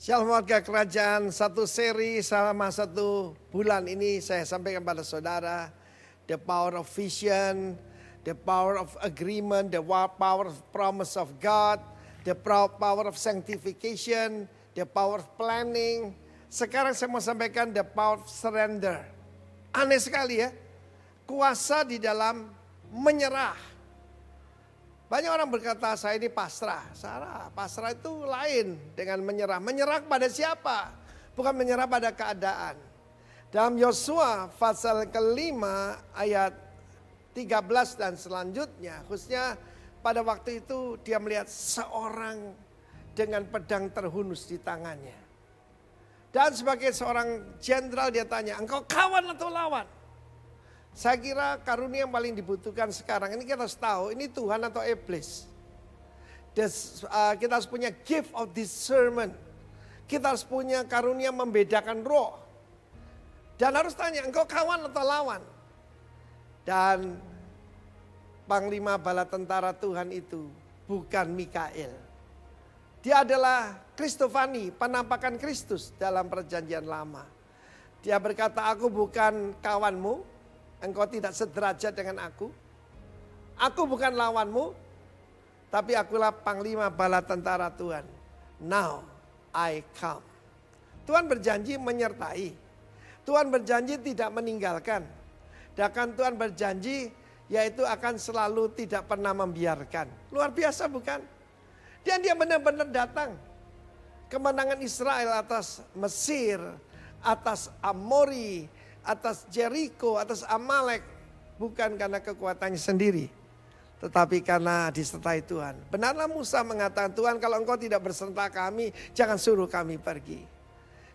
Shalom warga kerajaan, satu seri selama 1 bulan ini saya sampaikan pada saudara. The power of vision, the power of agreement, the power of promise of God, the power of sanctification, the power of planning. Sekarang saya mau sampaikan the power of surrender. Aneh sekali ya, kuasa di dalam menyerah. Banyak orang berkata saya ini pasrah. Salah, pasrah itu lain dengan menyerah. Menyerah pada siapa? Bukan menyerah pada keadaan. Dalam Yosua pasal kelima ayat 13 dan selanjutnya. Khususnya pada waktu itu dia melihat seorang dengan pedang terhunus di tangannya. Dan sebagai seorang jenderal dia tanya, engkau kawan atau lawan? Saya kira karunia yang paling dibutuhkan sekarang ini kita harus tahu ini Tuhan atau iblis. Kita harus punya gift of discernment. Kita harus punya karunia membedakan roh. Dan harus tanya engkau kawan atau lawan. Dan Panglima Bala Tentara Tuhan itu bukan Mikael. Dia adalah Kristofani, penampakan Kristus dalam perjanjian lama. Dia berkata aku bukan kawanmu. Engkau tidak sederajat dengan aku. Aku bukan lawanmu. Tapi akulah panglima bala tentara Tuhan. Now I come. Tuhan berjanji menyertai. Tuhan berjanji tidak meninggalkan. Dan Tuhan berjanji yaitu akan selalu tidak pernah membiarkan. Luar biasa bukan? Dan dia benar-benar datang. Kemenangan Israel atas Mesir, atas Amori, atas Jericho, atas Amalek. Bukan karena kekuatannya sendiri. Tetapi karena disertai Tuhan. Benarlah Musa mengatakan, Tuhan kalau engkau tidak berserta kami, jangan suruh kami pergi.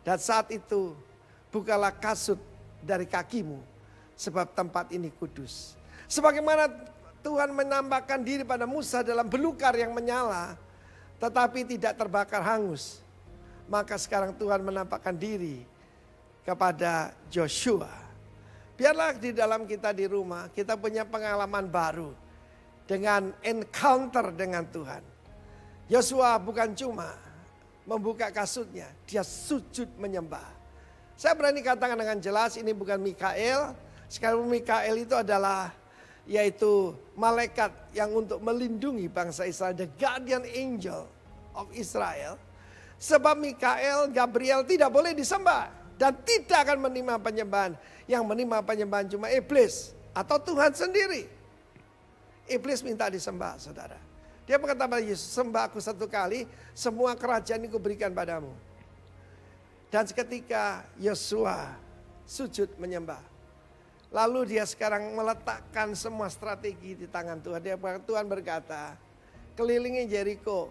Dan saat itu, bukalah kasut dari kakimu. Sebab tempat ini kudus. Sebagaimana Tuhan menambahkan diri pada Musa dalam belukar yang menyala. Tetapi tidak terbakar hangus. Maka sekarang Tuhan menampakkan diri kepada Joshua. Biarlah di dalam kita di rumah kita punya pengalaman baru dengan encounter dengan Tuhan. Joshua bukan cuma membuka kasutnya, dia sujud menyembah. Saya berani katakan dengan jelas ini bukan Mikael. Sekarang Mikael itu adalah yaitu malaikat yang untuk melindungi bangsa Israel, the guardian angel of Israel. Sebab Mikael, Gabriel tidak boleh disembah. Dan tidak akan menerima penyembahan. Yang menerima penyembahan cuma iblis. Atau Tuhan sendiri. Iblis minta disembah saudara. Dia berkata pada Yesus, sembah aku 1 kali. Semua kerajaan ini kuberikan padamu. Dan seketika Yosua sujud menyembah. Lalu dia sekarang meletakkan semua strategi di tangan Tuhan. Tuhan berkata, kelilingi Jericho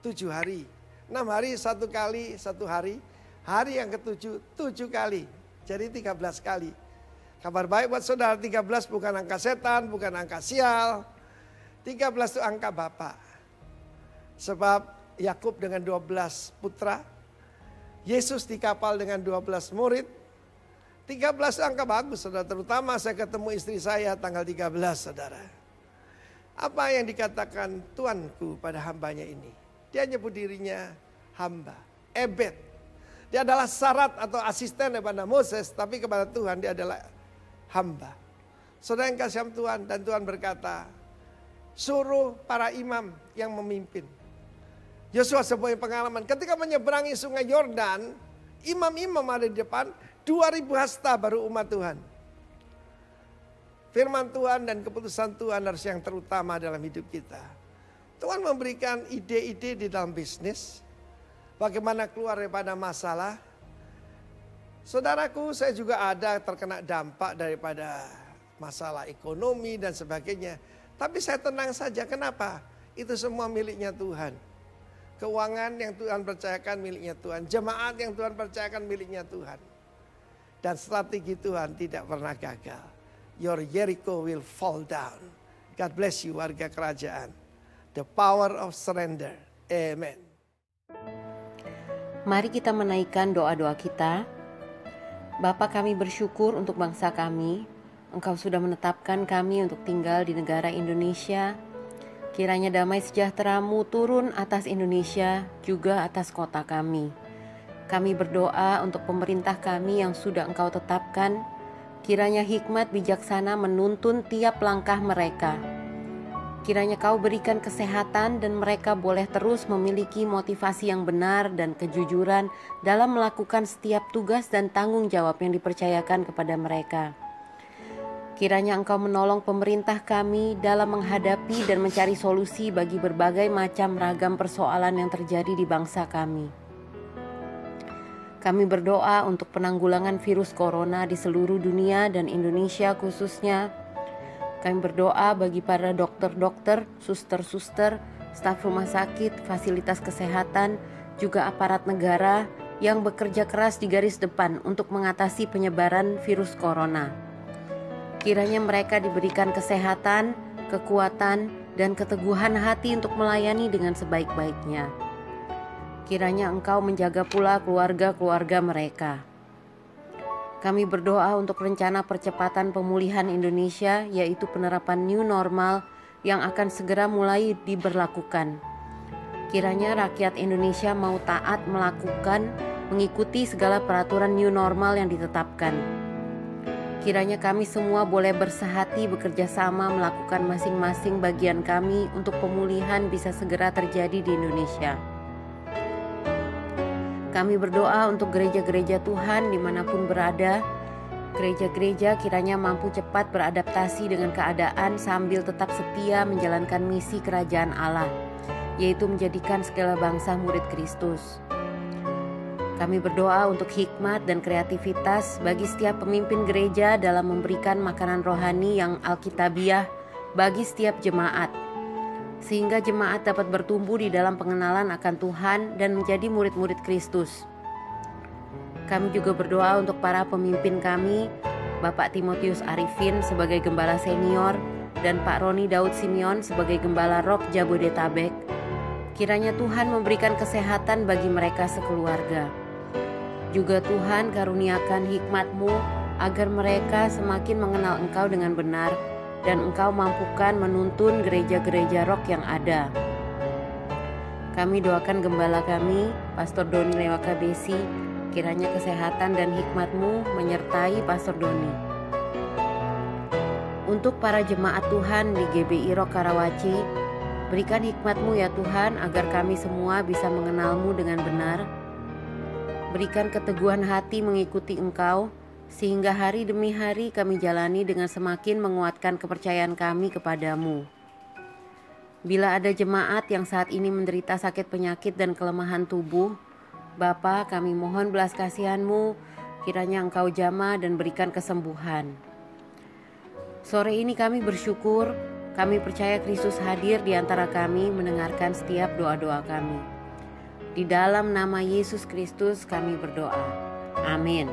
7 hari. 6 hari 1 kali 1 hari. Hari yang ke-7, 7 kali. Jadi 13 kali. Kabar baik buat saudara, 13 bukan angka setan, bukan angka sial. 13 itu angka Bapa. Sebab Yakub dengan 12 putra. Yesus di kapal dengan 12 murid. 13 itu angka bagus saudara. Terutama saya ketemu istri saya tanggal 13 saudara. Apa yang dikatakan Tuanku pada hambanya ini? Dia nyebut dirinya hamba. Ebed. Dia adalah syarat atau asisten daripada Moses. Tapi kepada Tuhan dia adalah hamba. Saudara yang kasih Tuhan. Dan Tuhan berkata. Suruh para imam yang memimpin. Yosua sebuah pengalaman. Ketika menyeberangi sungai Yordan. Imam-imam ada di depan. 2000 hasta baru umat Tuhan. Firman Tuhan dan keputusan Tuhan harus yang terutama dalam hidup kita. Tuhan memberikan ide-ide di dalam bisnis. Bagaimana keluar daripada masalah. Saudaraku, saya juga ada terkena dampak daripada masalah ekonomi dan sebagainya. Tapi saya tenang saja, kenapa? Itu semua miliknya Tuhan. Keuangan yang Tuhan percayakan miliknya Tuhan. Jemaat yang Tuhan percayakan miliknya Tuhan. Dan strategi Tuhan tidak pernah gagal. Your Jericho will fall down. God bless you warga kerajaan. The power of surrender. Amen. Mari kita menaikkan doa-doa kita. Bapa, kami bersyukur untuk bangsa kami. Engkau sudah menetapkan kami untuk tinggal di negara Indonesia. Kiranya damai sejahtera-Mu turun atas Indonesia, juga atas kota kami. Kami berdoa untuk pemerintah kami yang sudah Engkau tetapkan. Kiranya hikmat bijaksana menuntun tiap langkah mereka. Kiranya Kau berikan kesehatan dan mereka boleh terus memiliki motivasi yang benar dan kejujuran dalam melakukan setiap tugas dan tanggung jawab yang dipercayakan kepada mereka. Kiranya Engkau menolong pemerintah kami dalam menghadapi dan mencari solusi bagi berbagai macam ragam persoalan yang terjadi di bangsa kami. Kami berdoa untuk penanggulangan virus corona di seluruh dunia dan Indonesia khususnya. Kami berdoa bagi para dokter-dokter, suster-suster, staf rumah sakit, fasilitas kesehatan, juga aparat negara yang bekerja keras di garis depan untuk mengatasi penyebaran virus corona. Kiranya mereka diberikan kesehatan, kekuatan, dan keteguhan hati untuk melayani dengan sebaik-baiknya. Kiranya Engkau menjaga pula keluarga-keluarga mereka. Kami berdoa untuk rencana percepatan pemulihan Indonesia, yaitu penerapan new normal yang akan segera mulai diberlakukan. Kiranya rakyat Indonesia mau taat mengikuti segala peraturan new normal yang ditetapkan. Kiranya kami semua boleh bersehati bekerja sama melakukan masing-masing bagian kami untuk pemulihan bisa segera terjadi di Indonesia. Kami berdoa untuk gereja-gereja Tuhan dimanapun berada. Gereja-gereja kiranya mampu cepat beradaptasi dengan keadaan sambil tetap setia menjalankan misi kerajaan Allah, yaitu menjadikan segala bangsa murid Kristus. Kami berdoa untuk hikmat dan kreativitas bagi setiap pemimpin gereja dalam memberikan makanan rohani yang alkitabiah bagi setiap jemaat, sehingga jemaat dapat bertumbuh di dalam pengenalan akan Tuhan dan menjadi murid-murid Kristus. Kami juga berdoa untuk para pemimpin kami, Bapak Timotius Arifin sebagai Gembala Senior dan Pak Roni Daud Simeon sebagai Gembala Rock Jabodetabek. Kiranya Tuhan memberikan kesehatan bagi mereka sekeluarga. Juga Tuhan karuniakan hikmat-Mu agar mereka semakin mengenal Engkau dengan benar dan Engkau mampukan menuntun gereja-gereja rock yang ada. Kami doakan gembala kami, Pastor Doni Lewaka Besi, kiranya kesehatan dan hikmat-Mu menyertai Pastor Doni. Untuk para jemaat Tuhan di GBI Rock Karawaci, berikan hikmat-Mu ya Tuhan agar kami semua bisa mengenal-Mu dengan benar. Berikan keteguhan hati mengikuti Engkau, sehingga hari demi hari kami jalani dengan semakin menguatkan kepercayaan kami kepadamu. Bila ada jemaat yang saat ini menderita sakit penyakit dan kelemahan tubuh, Bapa, kami mohon belas kasihan-Mu, kiranya Engkau jamah dan berikan kesembuhan. Sore ini kami bersyukur, kami percaya Kristus hadir di antara kami mendengarkan setiap doa-doa kami. Di dalam nama Yesus Kristus kami berdoa. Amin.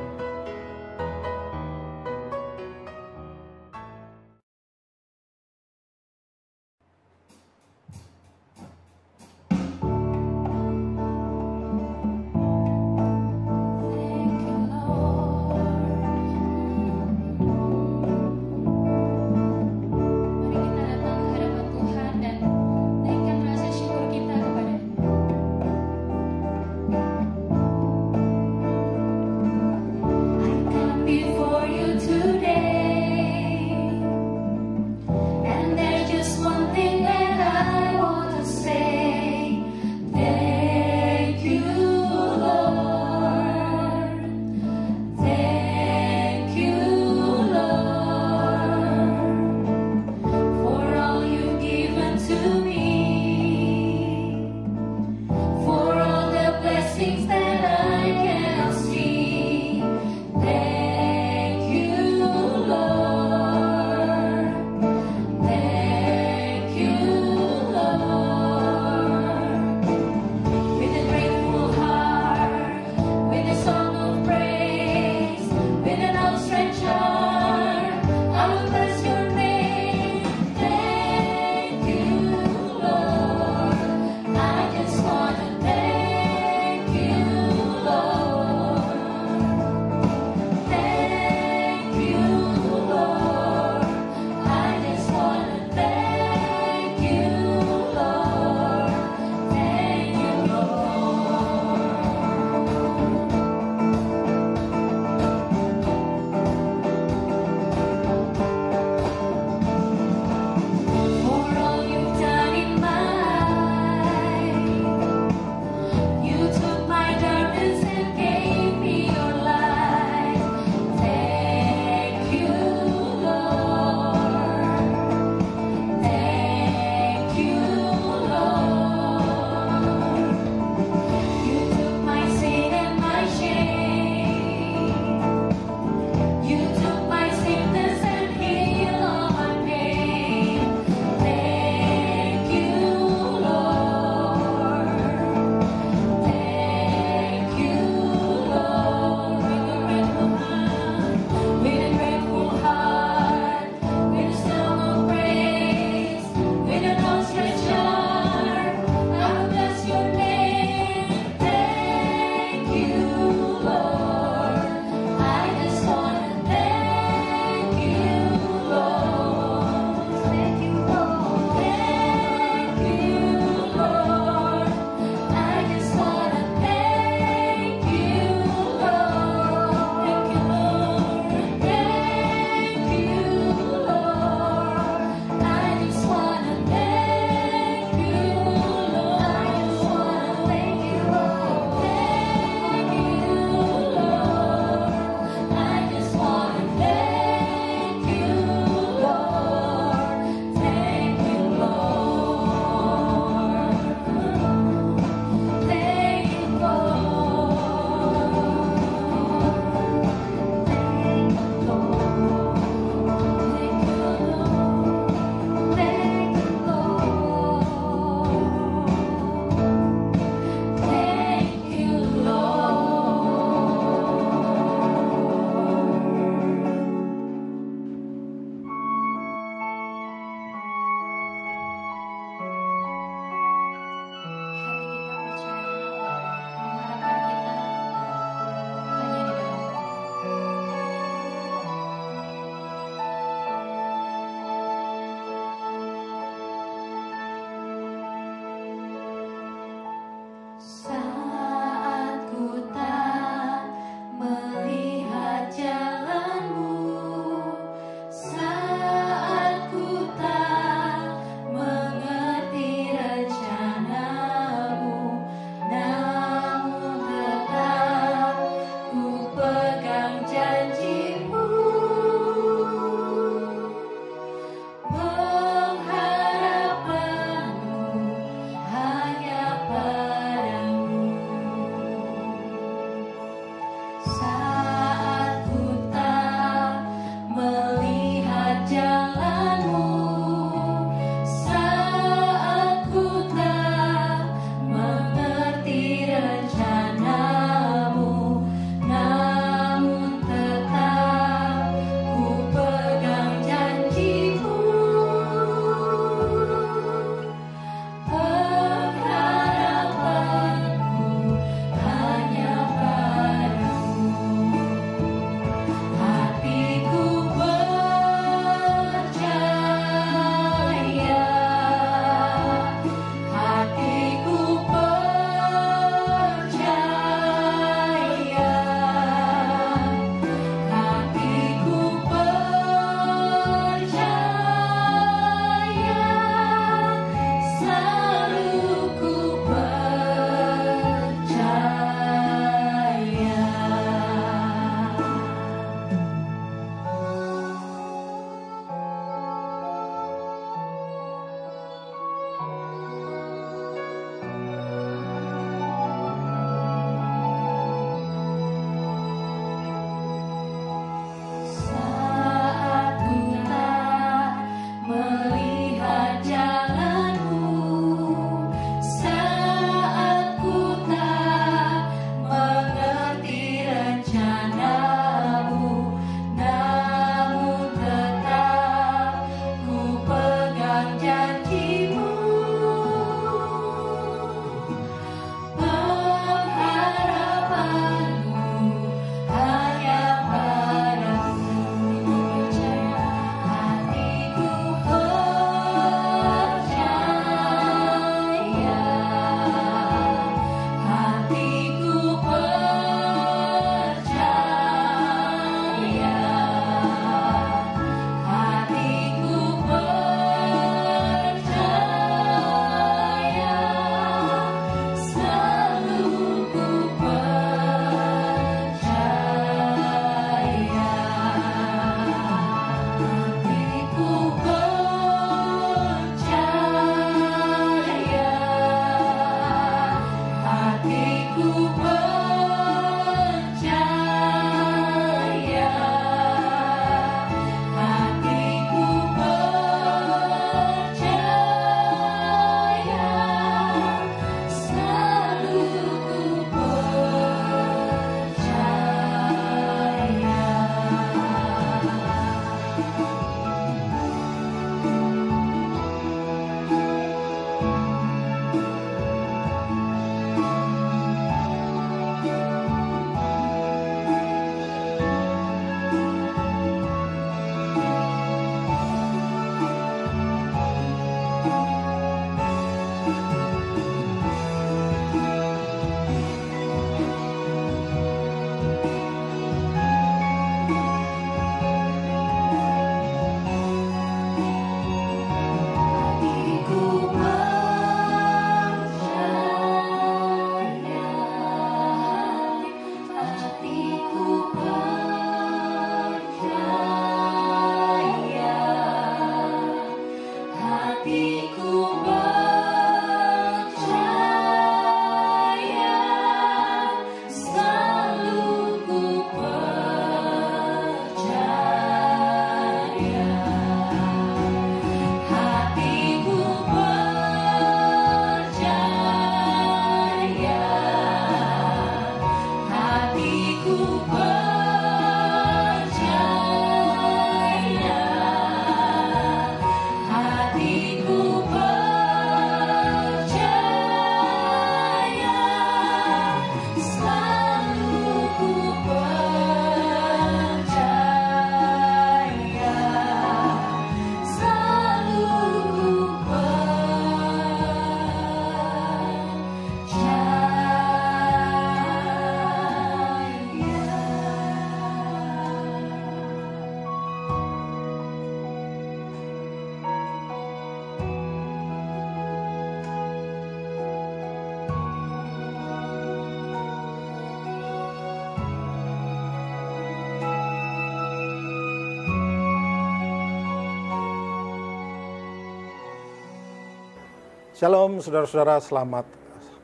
Shalom saudara-saudara, selamat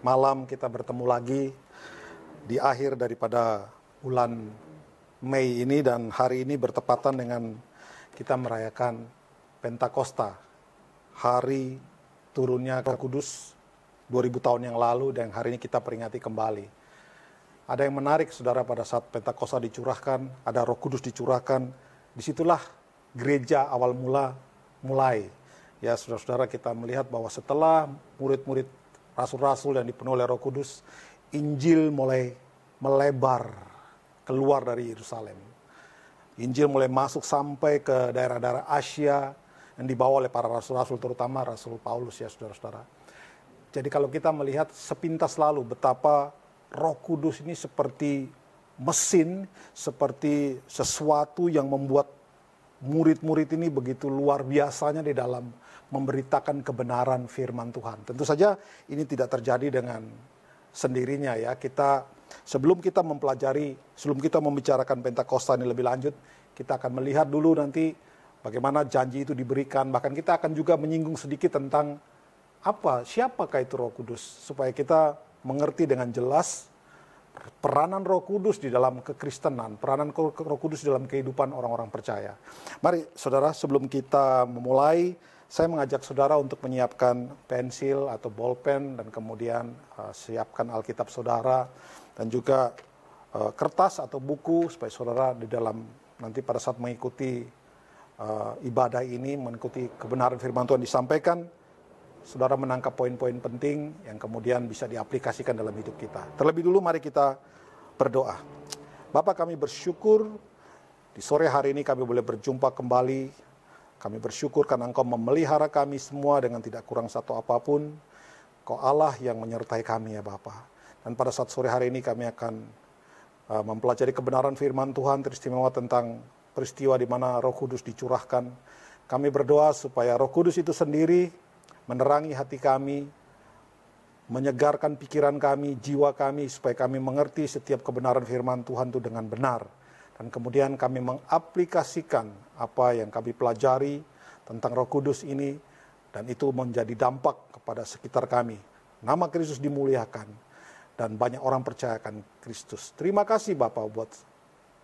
malam. Kita bertemu lagi di akhir daripada bulan Mei ini, dan hari ini bertepatan dengan kita merayakan Pentakosta, hari turunnya Roh Kudus 2000 tahun yang lalu, dan hari ini kita peringati kembali. Ada yang menarik saudara, pada saat Pentakosta dicurahkan, ada Roh Kudus dicurahkan, disitulah gereja awal mulai. Ya saudara-saudara, kita melihat bahwa setelah murid-murid rasul-rasul yang dipenuhi oleh Roh Kudus, Injil mulai melebar keluar dari Yerusalem. Injil mulai masuk sampai ke daerah-daerah Asia yang dibawa oleh para rasul-rasul, terutama Rasul Paulus ya saudara-saudara. Jadi kalau kita melihat sepintas lalu betapa Roh Kudus ini seperti mesin, seperti sesuatu yang membuat murid-murid ini begitu luar biasanya di dalam memberitakan kebenaran firman Tuhan. Tentu saja ini tidak terjadi dengan sendirinya ya. Sebelum kita membicarakan Pentakosta ini lebih lanjut, kita akan melihat dulu nanti bagaimana janji itu diberikan. Bahkan kita akan juga menyinggung sedikit tentang siapakah itu Roh Kudus, supaya kita mengerti dengan jelas peranan Roh Kudus di dalam kekristenan, peranan Roh Kudus di dalam kehidupan orang-orang percaya. Mari saudara, sebelum kita memulai, saya mengajak saudara untuk menyiapkan pensil atau bolpen, dan kemudian siapkan Alkitab saudara, dan juga kertas atau buku, supaya saudara di dalam nanti pada saat mengikuti ibadah ini, mengikuti kebenaran firman Tuhan disampaikan, saudara menangkap poin-poin penting yang kemudian bisa diaplikasikan dalam hidup kita. Terlebih dulu mari kita berdoa. Bapa, kami bersyukur di sore hari ini kami boleh berjumpa kembali. Kami bersyukur karena Engkau memelihara kami semua dengan tidak kurang satu apapun. Engkau Allah yang menyertai kami ya Bapa. Dan pada saat sore hari ini kami akan mempelajari kebenaran firman Tuhan, teristimewa tentang peristiwa di mana Roh Kudus dicurahkan. Kami berdoa supaya Roh Kudus itu sendiri menerangi hati kami, menyegarkan pikiran kami, jiwa kami, supaya kami mengerti setiap kebenaran firman Tuhan itu dengan benar. Dan kemudian kami mengaplikasikan apa yang kami pelajari tentang Roh Kudus ini, dan itu menjadi dampak kepada sekitar kami. Nama Kristus dimuliakan, dan banyak orang percayakan Kristus. Terima kasih Bapak buat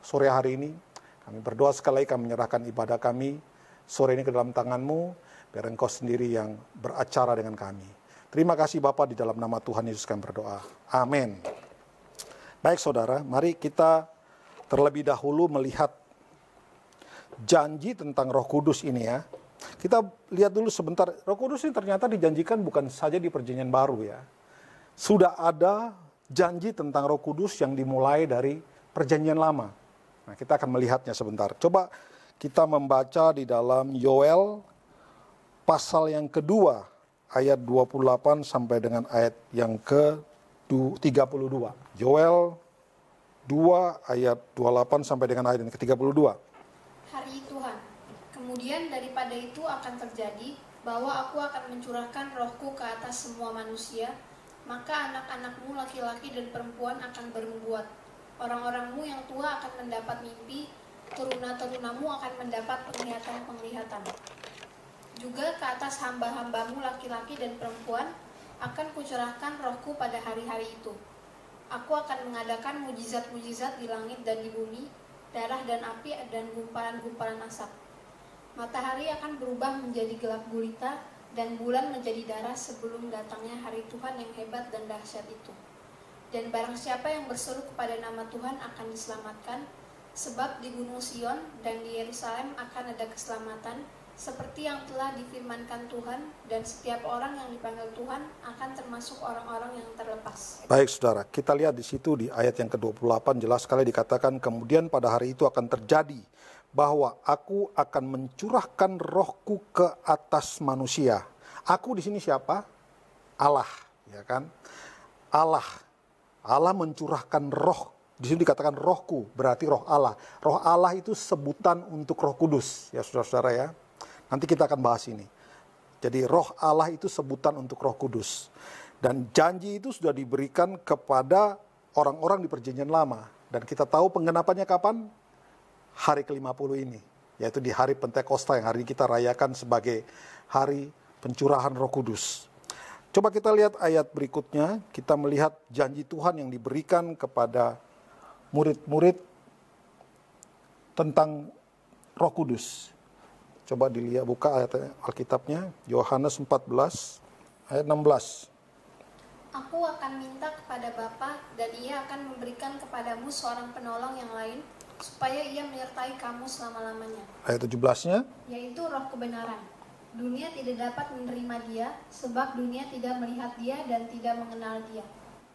sore hari ini. Kami berdoa sekali lagi, kami menyerahkan ibadah kami sore ini ke dalam tangan-Mu, biar Engkau sendiri yang beracara dengan kami. Terima kasih Bapak, di dalam nama Tuhan Yesus kami berdoa. Amin. Baik saudara, mari kita terlebih dahulu melihat janji tentang Roh Kudus ini ya. Kita lihat dulu sebentar, Roh Kudus ini ternyata dijanjikan bukan saja di Perjanjian Baru ya. Sudah ada janji tentang Roh Kudus yang dimulai dari Perjanjian Lama. Nah, kita akan melihatnya sebentar. Coba kita membaca di dalam Yoel pasal yang kedua, ayat 28 sampai dengan ayat yang ke-32. Yoel 2 ayat 28 sampai dengan ayat yang ke-32. Hari Tuhan, kemudian daripada itu akan terjadi bahwa aku akan mencurahkan rohku ke atas semua manusia, maka anak-anakmu laki-laki dan perempuan akan bernubuat. Orang-orangmu yang tua akan mendapat mimpi, teruna-terunamu akan mendapat penglihatan-penglihatan. Juga ke atas hamba-hambamu laki-laki dan perempuan akan kucurahkan rohku pada hari-hari itu. Aku akan mengadakan mujizat-mujizat di langit dan di bumi, darah dan api dan gumpalan-gumpalan asap. Matahari akan berubah menjadi gelap gulita dan bulan menjadi darah sebelum datangnya hari Tuhan yang hebat dan dahsyat itu. Dan barang siapa yang berseru kepada nama Tuhan akan diselamatkan, sebab di Gunung Sion dan di Yerusalem akan ada keselamatan, seperti yang telah difirmankan Tuhan, dan setiap orang yang dipanggil Tuhan akan termasuk orang-orang yang terlepas. Baik saudara, kita lihat di situ di ayat yang ke-28 jelas sekali dikatakan, kemudian pada hari itu akan terjadi bahwa aku akan mencurahkan rohku ke atas manusia. Aku di sini siapa? Allah, ya kan? Allah mencurahkan roh. Di sini dikatakan rohku, berarti roh Allah. Roh Allah itu sebutan untuk Roh Kudus, ya saudara-saudara ya. Nanti kita akan bahas ini. Jadi roh Allah itu sebutan untuk Roh Kudus. Dan janji itu sudah diberikan kepada orang-orang di Perjanjian Lama. Dan kita tahu penggenapannya kapan? Hari ke-50 ini. Yaitu di hari Pentakosta yang hari ini kita rayakan sebagai hari pencurahan Roh Kudus. Coba kita lihat ayat berikutnya, kita melihat janji Tuhan yang diberikan kepada murid-murid tentang Roh Kudus. Coba dilihat, buka ayat Alkitabnya, Yohanes 14 ayat 16. Aku akan minta kepada Bapa dan Ia akan memberikan kepadamu seorang penolong yang lain, supaya Ia menyertai kamu selama-lamanya. Ayat 17-nya, Yaitu Roh kebenaran. Dunia tidak dapat menerima Dia, sebab dunia tidak melihat Dia dan tidak mengenal Dia.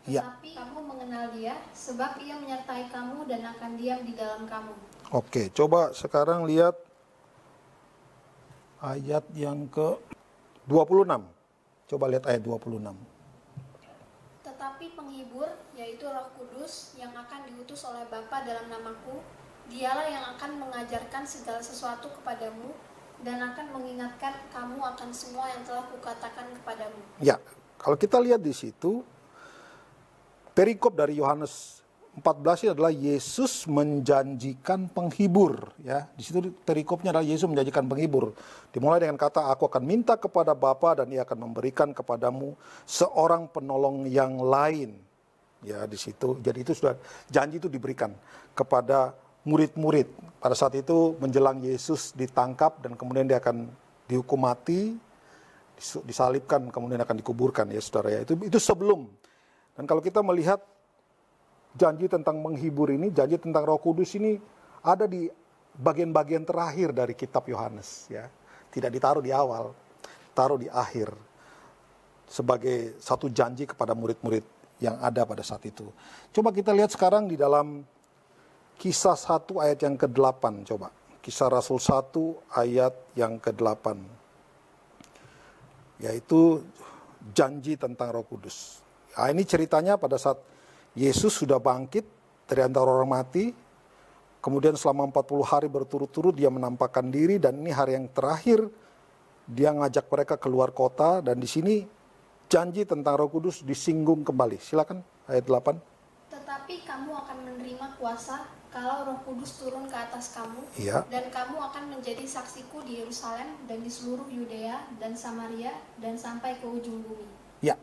Ya. Tetapi kamu mengenal Dia, sebab Ia menyertai kamu dan akan diam di dalam kamu. Oke, coba sekarang lihat ayat yang ke-26. Coba lihat ayat 26. Tetapi penghibur, yaitu Roh Kudus, yang akan diutus oleh Bapa dalam namaku, Dialah yang akan mengajarkan segala sesuatu kepadamu, dan akan mengingatkan kamu akan semua yang telah kukatakan kepadamu. Ya, kalau kita lihat di situ, perikop dari Yohanes 14 ini adalah Yesus menjanjikan penghibur. Ya, di situ perikopnya adalah Yesus menjanjikan penghibur. Dimulai dengan kata, aku akan minta kepada Bapa dan Ia akan memberikan kepadamu seorang penolong yang lain. Ya, di situ. Jadi itu sudah janji itu diberikan kepada murid-murid. Pada saat itu menjelang Yesus ditangkap dan kemudian dia akan dihukum mati, disalibkan, kemudian akan dikuburkan, ya saudara ya. Itu sebelum. Dan kalau kita melihat janji tentang menghibur ini, janji tentang Roh Kudus ini ada di bagian-bagian terakhir dari kitab Yohanes, ya. Tidak ditaruh di awal, taruh di akhir sebagai satu janji kepada murid-murid yang ada pada saat itu. Coba kita lihat sekarang di dalam Kisah 1 ayat yang ke-8, coba. Kisah Rasul 1 ayat yang ke-8. Yaitu janji tentang Roh Kudus. Nah, ini ceritanya pada saat Yesus sudah bangkit dari antara orang mati. Kemudian selama 40 hari berturut-turut dia menampakkan diri, dan ini hari yang terakhir dia ngajak mereka keluar kota, dan di sini janji tentang Roh Kudus disinggung kembali. Silakan ayat 8. Tetapi kamu akan menerima kuasa kalau Roh Kudus turun ke atas kamu, Iya. dan kamu akan menjadi saksiku di Yerusalem dan di seluruh Yudea dan Samaria dan sampai ke ujung bumi. Ya.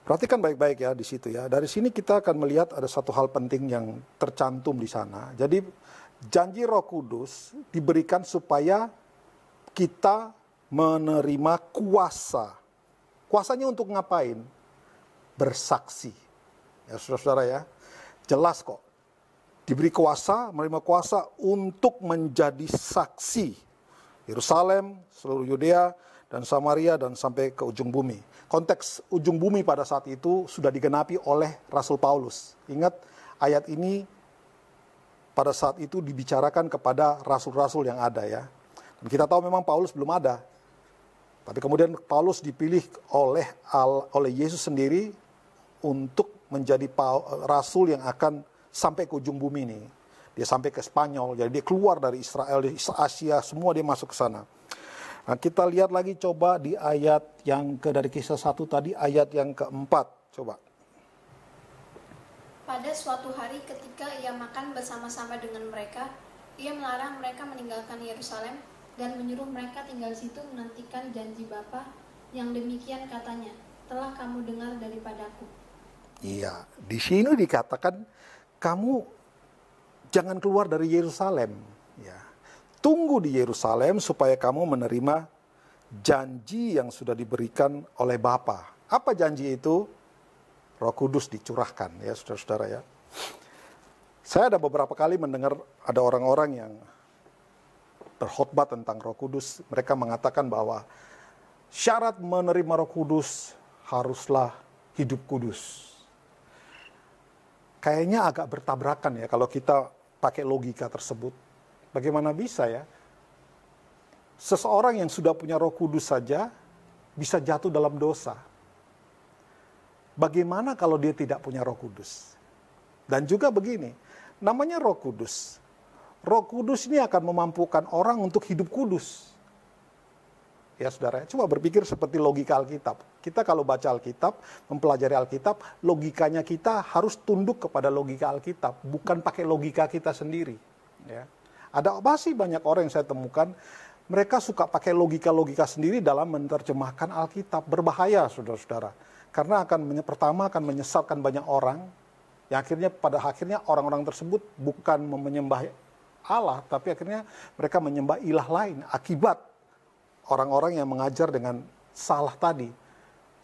Perhatikan baik-baik ya di situ ya. Dari sini kita akan melihat ada satu hal penting yang tercantum di sana. Jadi janji Roh Kudus diberikan supaya kita menerima kuasa. Kuasanya untuk ngapain? Bersaksi. Ya saudara-saudara ya. Jelas kok. Diberi kuasa, menerima kuasa untuk menjadi saksi. Yerusalem, seluruh Yudea, dan Samaria, dan sampai ke ujung bumi. Konteks ujung bumi pada saat itu sudah digenapi oleh Rasul Paulus. Ingat, ayat ini pada saat itu dibicarakan kepada rasul-rasul yang ada ya. Dan kita tahu memang Paulus belum ada. Tapi kemudian Paulus dipilih oleh Yesus sendiri untuk menjadi rasul yang akan sampai ke ujung bumi ini. Dia sampai ke Spanyol, jadi dia keluar dari Israel, di Asia, semua dia masuk ke sana. Nah, kita lihat lagi coba di ayat yang dari Kisah 1 tadi, ayat yang keempat. Coba. Pada suatu hari ketika ia makan bersama-sama dengan mereka, ia melarang mereka meninggalkan Yerusalem dan menyuruh mereka tinggal di situ menantikan janji Bapa, yang demikian katanya, telah kamu dengar daripadaku. Iya, di sini dikatakan kamu jangan keluar dari Yerusalem. Ya. Tunggu di Yerusalem supaya kamu menerima janji yang sudah diberikan oleh Bapa. Apa janji itu? Roh Kudus dicurahkan ya saudara-saudara ya. Saya ada beberapa kali mendengar ada orang-orang yang berkhotbah tentang Roh Kudus. Mereka mengatakan bahwa syarat menerima Roh Kudus haruslah hidup kudus. Kayaknya agak bertabrakan ya kalau kita pakai logika tersebut. Bagaimana bisa ya? Seseorang yang sudah punya Roh Kudus saja bisa jatuh dalam dosa. Bagaimana kalau dia tidak punya Roh Kudus? Dan juga begini, namanya Roh Kudus. Roh Kudus ini akan memampukan orang untuk hidup kudus. Ya saudara, coba berpikir seperti logika Alkitab. Kita kalau baca Alkitab, mempelajari Alkitab, logikanya kita harus tunduk kepada logika Alkitab, bukan pakai logika kita sendiri. Ya. Ada masih banyak orang yang saya temukan, Mereka suka pakai logika-logika sendiri dalam menerjemahkan Alkitab. Berbahaya, saudara-saudara. Karena pertama akan menyesatkan banyak orang, yang pada akhirnya orang-orang tersebut bukan menyembah Allah, tapi akhirnya mereka menyembah ilah lain akibat orang-orang yang mengajar dengan salah tadi.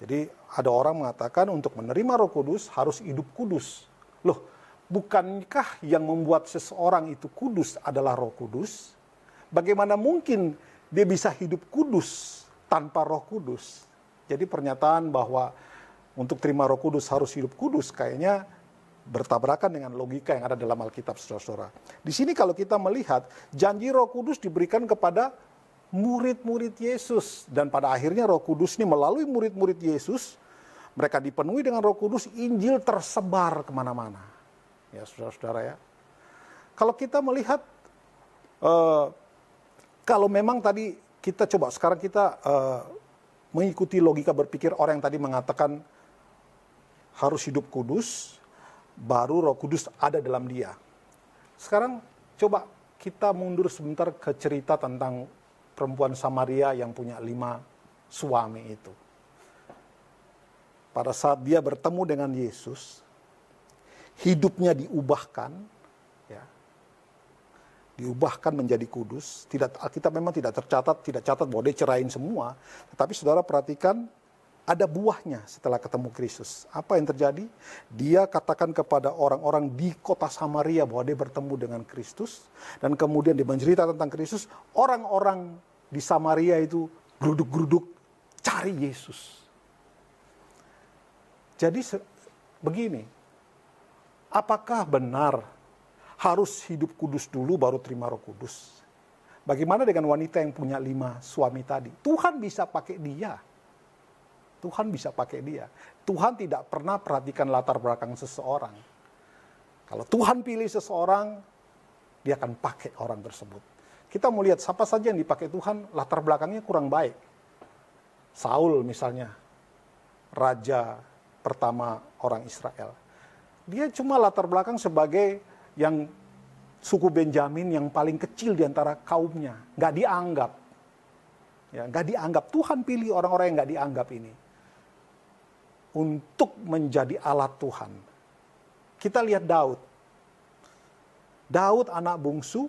Jadi ada orang mengatakan untuk menerima Roh Kudus harus hidup kudus. Loh, bukankah yang membuat seseorang itu kudus adalah Roh Kudus? Bagaimana mungkin dia bisa hidup kudus tanpa Roh Kudus? Jadi pernyataan bahwa untuk terima Roh Kudus harus hidup kudus kayaknya bertabrakan dengan logika yang ada dalam Alkitab, saudara-saudara. Di sini kalau kita melihat janji Roh Kudus diberikan kepada murid-murid Yesus, dan pada akhirnya Roh Kudus ini melalui murid-murid Yesus, mereka dipenuhi dengan Roh Kudus, Injil tersebar kemana-mana. Ya, saudara-saudara ya. Kalau kita melihat kalau memang tadi kita coba sekarang kita mengikuti logika berpikir orang yang tadi mengatakan harus hidup kudus, baru Roh Kudus ada dalam dia. Sekarang coba kita mundur sebentar ke cerita tentang perempuan Samaria yang punya 5 suami itu. Pada saat dia bertemu dengan Yesus, hidupnya diubahkan, ya, diubahkan menjadi kudus. Kita memang tidak catat bahwa dia cerain semua. Tetapi saudara perhatikan, ada buahnya setelah ketemu Kristus. Apa yang terjadi? Dia katakan kepada orang-orang di kota Samaria bahwa dia bertemu dengan Kristus. Dan kemudian dia mencerita tentang Kristus. Orang-orang di Samaria itu geruduk-geruduk cari Yesus. Jadi begini, apakah benar harus hidup kudus dulu baru terima Roh Kudus? Bagaimana dengan wanita yang punya 5 suami tadi? Tuhan bisa pakai dia. Tuhan bisa pakai dia. Tuhan tidak pernah perhatikan latar belakang seseorang. Kalau Tuhan pilih seseorang, dia akan pakai orang tersebut. Kita mau lihat siapa saja yang dipakai Tuhan, latar belakangnya kurang baik. Saul misalnya, raja pertama orang Israel. Dia cuma latar belakang sebagai yang suku Benjamin yang paling kecil di antara kaumnya. Nggak dianggap. Ya, nggak dianggap. Tuhan pilih orang-orang yang nggak dianggap ini untuk menjadi alat Tuhan. Kita lihat Daud. Daud anak bungsu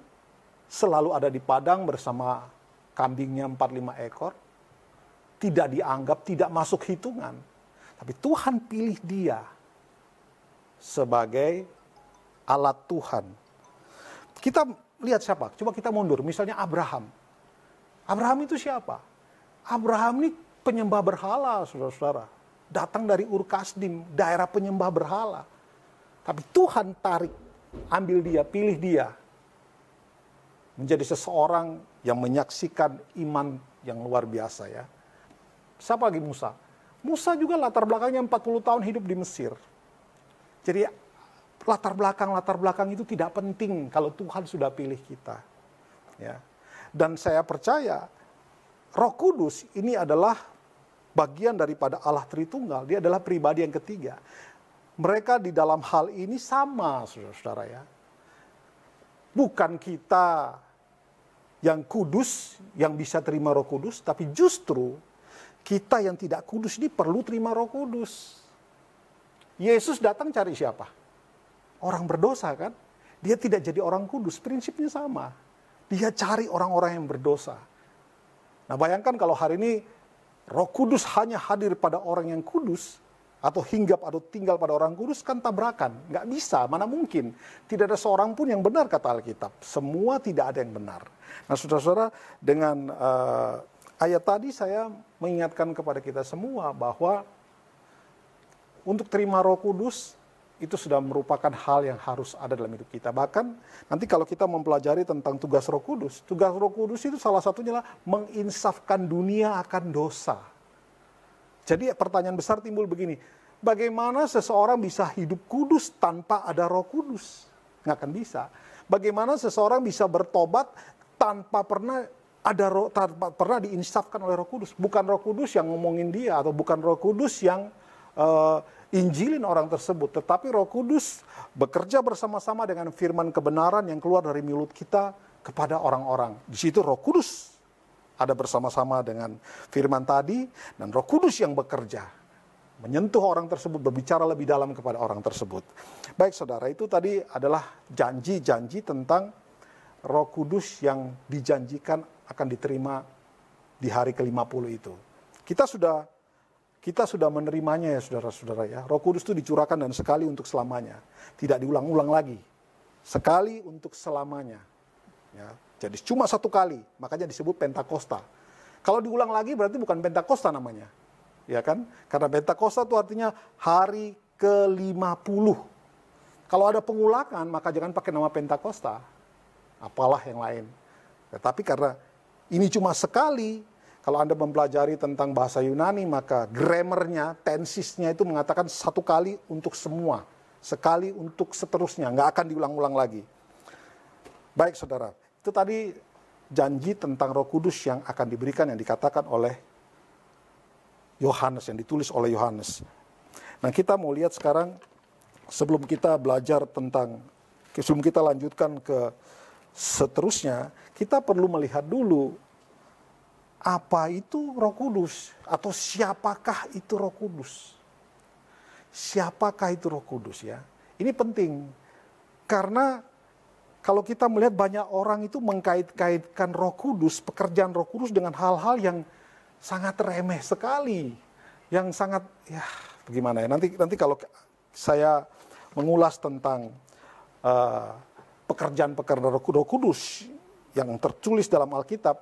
selalu ada di padang bersama kambingnya 4-5 ekor. Tidak dianggap, tidak masuk hitungan. Tapi Tuhan pilih dia sebagai alat Tuhan. Kita lihat siapa? Coba kita mundur. Misalnya Abraham. Abraham itu siapa? Abraham ini penyembah berhala, saudara-saudara. Datang dari Ur Kasdim, daerah penyembah berhala. Tapi Tuhan tarik, ambil dia, pilih dia. Menjadi seseorang yang menyaksikan iman yang luar biasa ya. Siapa lagi Musa? Musa juga latar belakangnya 40 tahun hidup di Mesir. Jadi latar belakang itu tidak penting kalau Tuhan sudah pilih kita. Ya. Dan saya percaya Roh Kudus ini adalah bagian daripada Allah Tritunggal. Dia adalah pribadi yang ketiga. Mereka di dalam hal ini sama, saudara-saudara ya. Bukan kita yang kudus, yang bisa terima Roh Kudus, tapi justru kita yang tidak kudus ini perlu terima Roh Kudus. Yesus datang cari siapa? Orang berdosa kan? Dia tidak jadi orang kudus, prinsipnya sama. Dia cari orang-orang yang berdosa. Nah bayangkan kalau hari ini Roh Kudus hanya hadir pada orang yang kudus, atau hinggap atau tinggal pada orang kudus, kan tabrakan. Nggak bisa, mana mungkin. Tidak ada seorang pun yang benar kata Alkitab. Semua tidak ada yang benar. Nah saudara-saudara, dengan ayat tadi saya mengingatkan kepada kita semua bahwa untuk terima Roh Kudus itu sudah merupakan hal yang harus ada dalam hidup kita. Bahkan nanti kalau kita mempelajari tentang tugas Roh Kudus itu salah satunya adalah menginsafkan dunia akan dosa. Jadi pertanyaan besar timbul begini, bagaimana seseorang bisa hidup kudus tanpa ada Roh Kudus? Nggak akan bisa. Bagaimana seseorang bisa bertobat tanpa pernah diinsafkan oleh Roh Kudus? Bukan Roh Kudus yang ngomongin dia, atau bukan Roh Kudus yang injilin orang tersebut, tetapi Roh Kudus bekerja bersama-sama dengan firman kebenaran yang keluar dari mulut kita kepada orang-orang. Di situ Roh Kudus ada bersama-sama dengan firman tadi, dan Roh Kudus yang bekerja, menyentuh orang tersebut, berbicara lebih dalam kepada orang tersebut. Baik saudara, itu tadi adalah janji-janji tentang Roh Kudus yang dijanjikan akan diterima di hari ke-50 itu. Kita sudah menerimanya ya saudara-saudara ya. Roh Kudus itu dicurahkan dan sekali untuk selamanya. Tidak diulang-ulang lagi. Sekali untuk selamanya. Ya. Jadi cuma satu kali, makanya disebut Pentakosta. Kalau diulang lagi berarti bukan Pentakosta namanya. Ya kan? Karena Pentakosta itu artinya hari ke-50. Kalau ada pengulangan, maka jangan pakai nama Pentakosta. Apalah yang lain. Tetapi karena ini cuma sekali, kalau Anda mempelajari tentang bahasa Yunani, maka grammarnya, tensisnya itu mengatakan satu kali untuk semua. Sekali untuk seterusnya, nggak akan diulang-ulang lagi. Baik saudara, itu tadi janji tentang Roh Kudus yang akan diberikan, yang dikatakan oleh Yohanes, yang ditulis oleh Yohanes. Nah kita mau lihat sekarang, sebelum kita belajar tentang, sebelum kita lanjutkan ke seterusnya, kita perlu melihat dulu apa itu Roh Kudus, atau siapakah itu Roh Kudus. Siapakah itu Roh Kudus ya? Ini penting, karena kalau kita melihat banyak orang itu mengkait-kaitkan Roh Kudus, pekerjaan Roh Kudus dengan hal-hal yang sangat remeh sekali, yang sangat ya bagaimana ya? Nanti kalau saya mengulas tentang pekerjaan-pekerjaan Roh Kudus yang tertulis dalam Alkitab,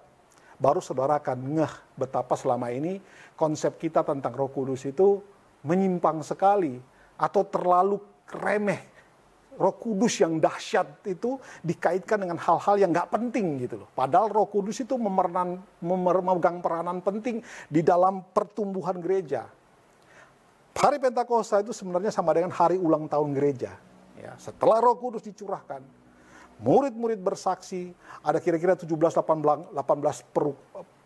baru saudara akan ngeh betapa selama ini konsep kita tentang Roh Kudus itu menyimpang sekali atau terlalu remeh. Roh Kudus yang dahsyat itu dikaitkan dengan hal-hal yang gak penting gitu loh. Padahal Roh Kudus itu memegang peranan penting di dalam pertumbuhan gereja. Hari Pentakosta itu sebenarnya sama dengan hari ulang tahun gereja. Ya, setelah Roh Kudus dicurahkan, murid-murid bersaksi, ada kira-kira 17-18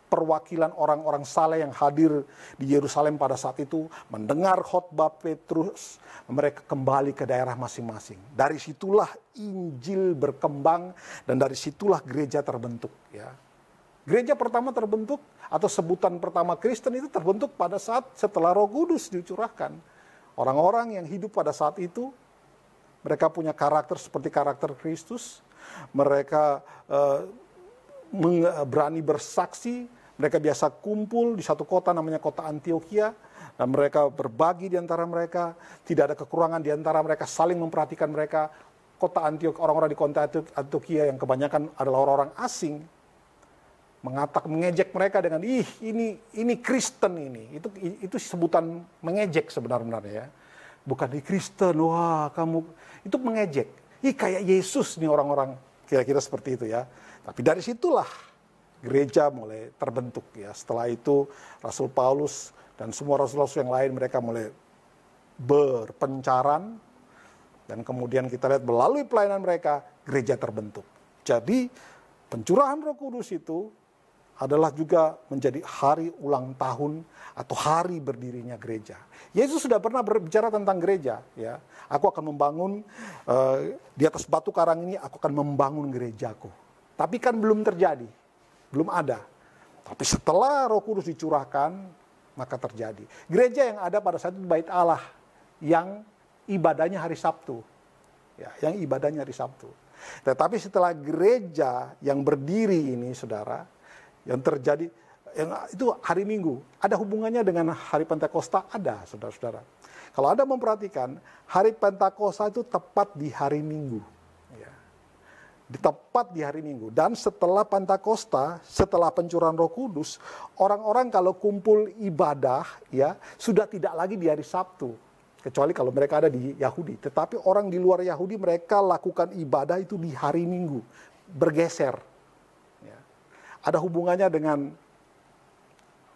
perwakilan orang-orang saleh yang hadir di Yerusalem pada saat itu, mendengar khotbah Petrus, mereka kembali ke daerah masing-masing. Dari situlah Injil berkembang dan dari situlah gereja terbentuk. Ya. Gereja pertama terbentuk atau sebutan pertama Kristen itu terbentuk pada saat setelah Roh Kudus dicurahkan. Orang-orang yang hidup pada saat itu, mereka punya karakter seperti karakter Kristus, mereka berani bersaksi, mereka biasa kumpul di satu kota namanya kota Antioquia, dan mereka berbagi di antara mereka, tidak ada kekurangan di antara mereka, saling memperhatikan mereka. Kota Antioquia, orang-orang di kota Antioquia yang kebanyakan adalah orang-orang asing, mengejek mereka dengan ini Kristen ini. Itu sebutan mengejek sebenarnya ya. Bukan di Kristen, wah kamu, itu mengejek. Kayak Yesus nih orang-orang, kira-kira seperti itu ya. Tapi dari situlah gereja mulai terbentuk ya. Setelah itu Rasul Paulus dan semua rasul-rasul yang lain, mereka mulai berpencaran. Dan kemudian kita lihat melalui pelayanan mereka, gereja terbentuk. Jadi pencurahan Roh Kudus itu adalah juga menjadi hari ulang tahun atau hari berdirinya gereja. Yesus sudah pernah berbicara tentang gereja. Ya, aku akan membangun di atas batu karang ini, aku akan membangun gerejaku. Tapi kan belum terjadi, belum ada. Tapi setelah Roh Kudus dicurahkan, maka terjadi. Gereja yang ada pada saat itu bait Allah yang ibadahnya hari Sabtu. Ya, yang ibadahnya hari Sabtu. Tetapi setelah gereja yang berdiri ini, saudara, yang terjadi, yang itu hari Minggu. Ada hubungannya dengan hari Pentakosta? Ada, saudara-saudara. Kalau Anda memperhatikan, hari Pentakosta itu tepat di hari Minggu. Ya. Tepat di hari Minggu. Dan setelah Pentakosta, setelah pencurahan Roh Kudus, orang-orang kalau kumpul ibadah, ya sudah tidak lagi di hari Sabtu. Kecuali kalau mereka ada di Yahudi. Tetapi orang di luar Yahudi, mereka lakukan ibadah itu di hari Minggu. Bergeser. Ada hubungannya dengan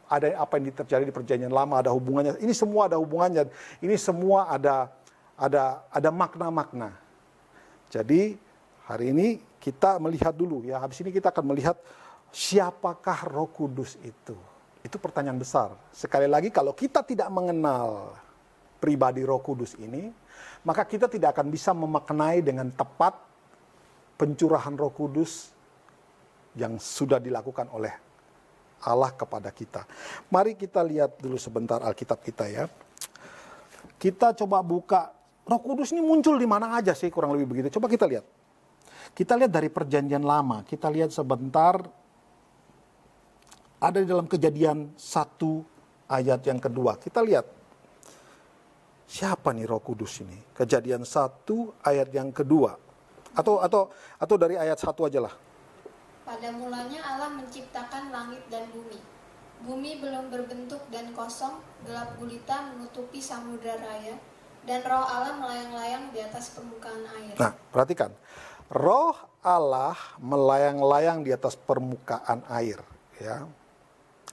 ada apa yang terjadi di Perjanjian Lama, ada hubungannya. Ini semua ada hubungannya. Ini semua ada makna-makna. Jadi hari ini kita melihat dulu ya. Habis ini kita akan melihat siapakah Roh Kudus itu. Itu pertanyaan besar. Sekali lagi kalau kita tidak mengenal pribadi Roh Kudus ini, maka kita tidak akan bisa memaknai dengan tepat pencurahan Roh Kudus yang sudah dilakukan oleh Allah kepada kita. Mari kita lihat dulu sebentar Alkitab kita ya. Kita coba buka, Roh Kudus ini muncul di mana aja sih, kurang lebih begitu. Coba kita lihat. Kita lihat dari Perjanjian Lama, kita lihat sebentar, ada di dalam Kejadian 1 ayat yang kedua. Kita lihat, siapa nih Roh Kudus ini? Kejadian 1 ayat yang kedua. Atau dari ayat 1 aja lah. Pada mulanya Allah menciptakan langit dan bumi. Bumi belum berbentuk dan kosong, gelap gulita menutupi samudra raya, dan roh Allah melayang-layang di atas permukaan air. Nah, perhatikan. Roh Allah melayang-layang di atas permukaan air. Ya.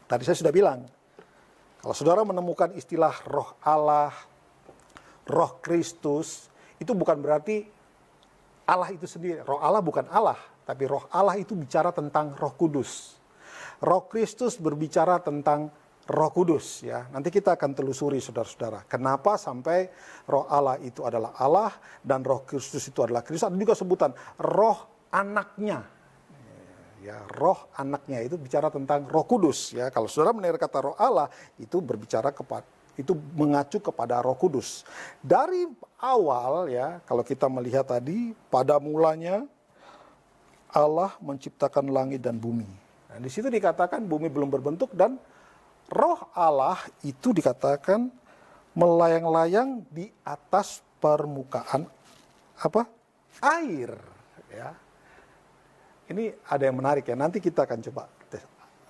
Tadi saya sudah bilang, kalau saudara menemukan istilah roh Allah, roh Kristus, itu bukan berarti Allah itu sendiri. Roh Allah bukan Allah, tapi roh Allah itu bicara tentang Roh Kudus. Roh Kristus berbicara tentang Roh Kudus ya. Nanti kita akan telusuri saudara-saudara. Kenapa sampai Roh Allah itu adalah Allah dan Roh Kristus itu adalah Kristus. Ada juga sebutan Roh Anaknya. Ya, Roh Anaknya itu bicara tentang Roh Kudus ya. Kalau saudara mendengar kata Roh Allah itu berbicara itu mengacu kepada Roh Kudus. Dari awal ya, kalau kita melihat tadi, pada mulanya Allah menciptakan langit dan bumi. Nah, di situ dikatakan bumi belum berbentuk dan Roh Allah itu dikatakan melayang-layang di atas permukaan air. Ya. Ini ada yang menarik ya. Nanti kita akan coba tes.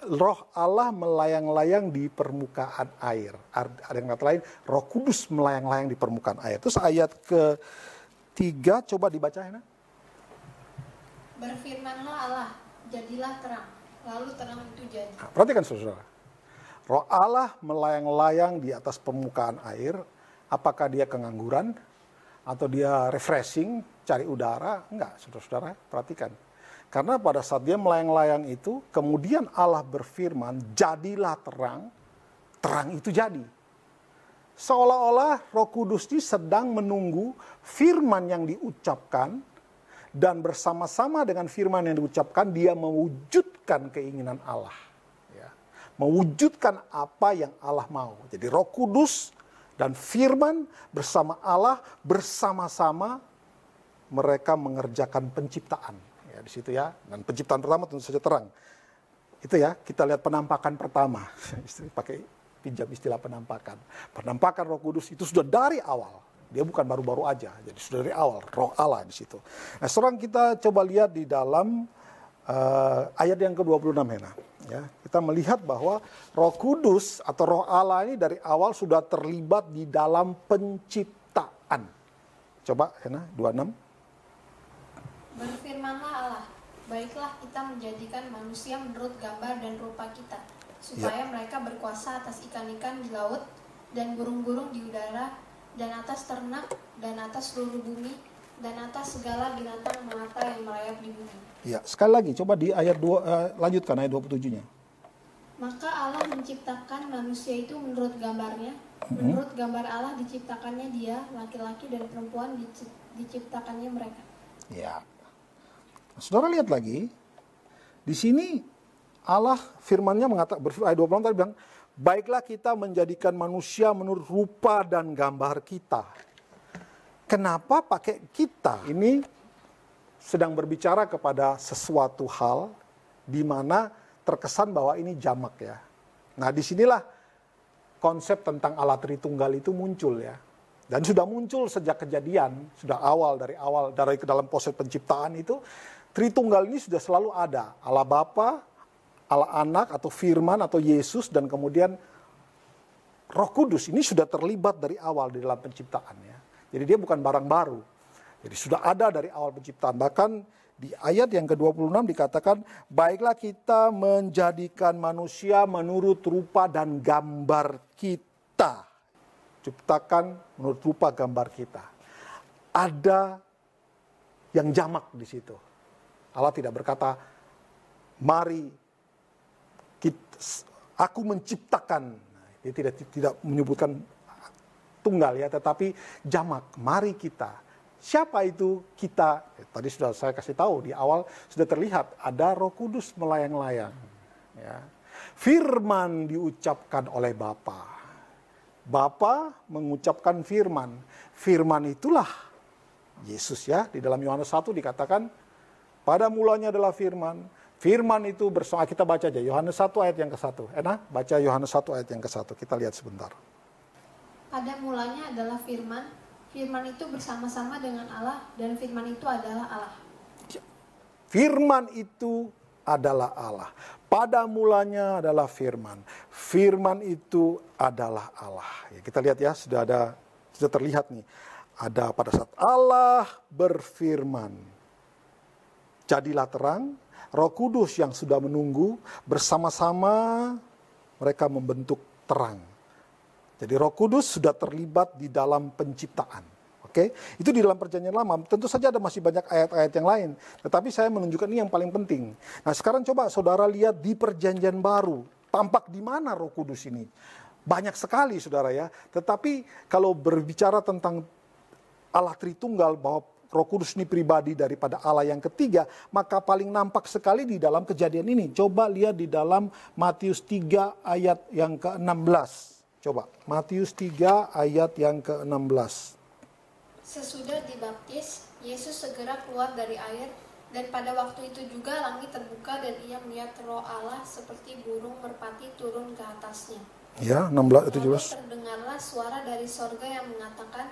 Roh Allah melayang-layang di permukaan air. Ada yang kata lain, Roh Kudus melayang-layang di permukaan air. Terus ayat ke-3 coba dibaca ya. Berfirmanlah Allah, jadilah terang. Lalu terang itu jadi. Nah, perhatikan saudara. Roh Allah melayang-layang di atas permukaan air. Apakah dia kengangguran? Atau dia refreshing, cari udara? Enggak, saudara-saudara, perhatikan. Karena pada saat dia melayang-layang itu, kemudian Allah berfirman, jadilah terang, terang itu jadi. Seolah-olah Roh Kudus ini sedang menunggu firman yang diucapkan, dan bersama-sama dengan firman yang diucapkan, dia mewujudkan keinginan Allah. Ya. Mewujudkan apa yang Allah mau. Jadi Roh Kudus dan firman bersama Allah, bersama-sama mereka mengerjakan penciptaan. Ya, di situ ya. Dan penciptaan pertama tentu saja terang. Itu ya, kita lihat penampakan pertama. Pakai pinjam istilah penampakan. Penampakan Roh Kudus itu sudah dari awal. Dia bukan baru-baru aja, jadi sudah dari awal Roh Allah di situ. Nah, sekarang kita coba lihat di dalam ayat yang ke-26 Hena. Ya, kita melihat bahwa Roh Kudus atau Roh Allah ini dari awal sudah terlibat di dalam penciptaan. Coba Hena 26. Berfirmanlah Allah, baiklah kita menjadikan manusia menurut gambar dan rupa kita, supaya mereka berkuasa atas ikan-ikan di laut dan burung-burung di udara, dan atas ternak, dan atas seluruh bumi, dan atas segala binatang melata yang merayap di bumi. Ya, sekali lagi coba di ayat 2 lanjutkan ayat 27-nya. Maka Allah menciptakan manusia itu menurut gambarnya. Menurut gambar Allah diciptakannya dia, laki-laki dan perempuan diciptakannya mereka. Ya. Saudara lihat lagi, di sini Allah firman-Nya mengatakan, ayat 26 tadi bilang, baiklah kita menjadikan manusia menurut rupa dan gambar kita. Kenapa pakai kita? Ini sedang berbicara kepada sesuatu hal di mana terkesan bahwa ini jamak ya. Nah, disinilah konsep tentang Allah Tritunggal itu muncul ya. Dan sudah muncul sejak Kejadian, sudah dari dalam proses penciptaan itu, Tritunggal ini sudah selalu ada. Allah Bapa, Allah Anak atau Firman atau Yesus, dan kemudian Roh Kudus ini sudah terlibat dari awal di dalam penciptaan ya. Jadi dia bukan barang baru. Jadi sudah ada dari awal penciptaan. Bahkan di ayat yang ke-26 dikatakan, baiklah kita menjadikan manusia menurut rupa dan gambar kita. Ciptakan menurut rupa gambar kita. Ada yang jamak di situ. Allah tidak berkata, mari aku menciptakan. Dia tidak menyebutkan tunggal ya, tetapi jamak. Mari kita. Siapa itu kita? Tadi sudah saya kasih tahu di awal, sudah terlihat ada Roh Kudus melayang-layang. Ya. Firman diucapkan oleh Bapa. Bapa mengucapkan firman. Firman itulah Yesus ya. Di dalam Yohanes 1 dikatakan, pada mulanya adalah firman. Firman itu bersama, kita baca aja Yohanes 1 ayat yang ke-1. Baca Yohanes 1 ayat yang ke-1. Kita lihat sebentar. Pada mulanya adalah firman. Firman itu bersama-sama dengan Allah, dan firman itu adalah Allah. Firman itu adalah Allah. Pada mulanya adalah firman. Firman itu adalah Allah. Ya, kita lihat ya, sudah terlihat nih. Ada pada saat Allah berfirman, jadilah terang. Roh Kudus yang sudah menunggu bersama-sama mereka membentuk terang. Jadi Roh Kudus sudah terlibat di dalam penciptaan. Oke, itu di dalam Perjanjian Lama. Tentu saja ada masih banyak ayat-ayat yang lain. Tetapi saya menunjukkan ini yang paling penting. Nah sekarang coba saudara lihat di Perjanjian Baru. Tampak di mana Roh Kudus ini? Banyak sekali saudara ya. Tetapi kalau berbicara tentang Allah Tritunggal, bahwa Roh Kudus ini pribadi daripada Allah yang ketiga, maka paling nampak sekali di dalam kejadian ini. Coba lihat di dalam Matius 3 ayat yang ke-16. Coba, Matius 3 ayat yang ke-16. Sesudah dibaptis, Yesus segera keluar dari air, dan pada waktu itu juga langit terbuka dan ia melihat Roh Allah seperti burung merpati turun ke atasnya. Ya, 16 itu Lalu 17. terdengarlah suara dari sorga yang mengatakan,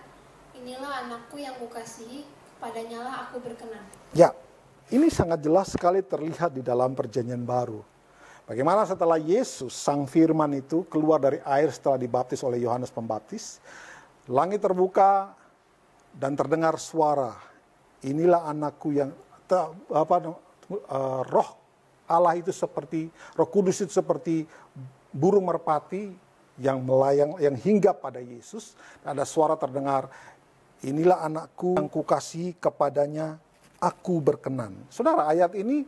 inilah anakku yang kukasihi, kepadanya lah aku berkenan. Ya, ini sangat jelas sekali terlihat di dalam Perjanjian Baru. Bagaimana setelah Yesus, Sang Firman itu keluar dari air setelah dibaptis oleh Yohanes Pembaptis, langit terbuka dan terdengar suara, inilah anakku yang Roh Allah itu seperti, Roh Kudus itu seperti burung merpati yang melayang, yang hinggap pada Yesus. Ada suara terdengar, inilah anakku yang kukasihi, kepadanya aku berkenan. Saudara, ayat ini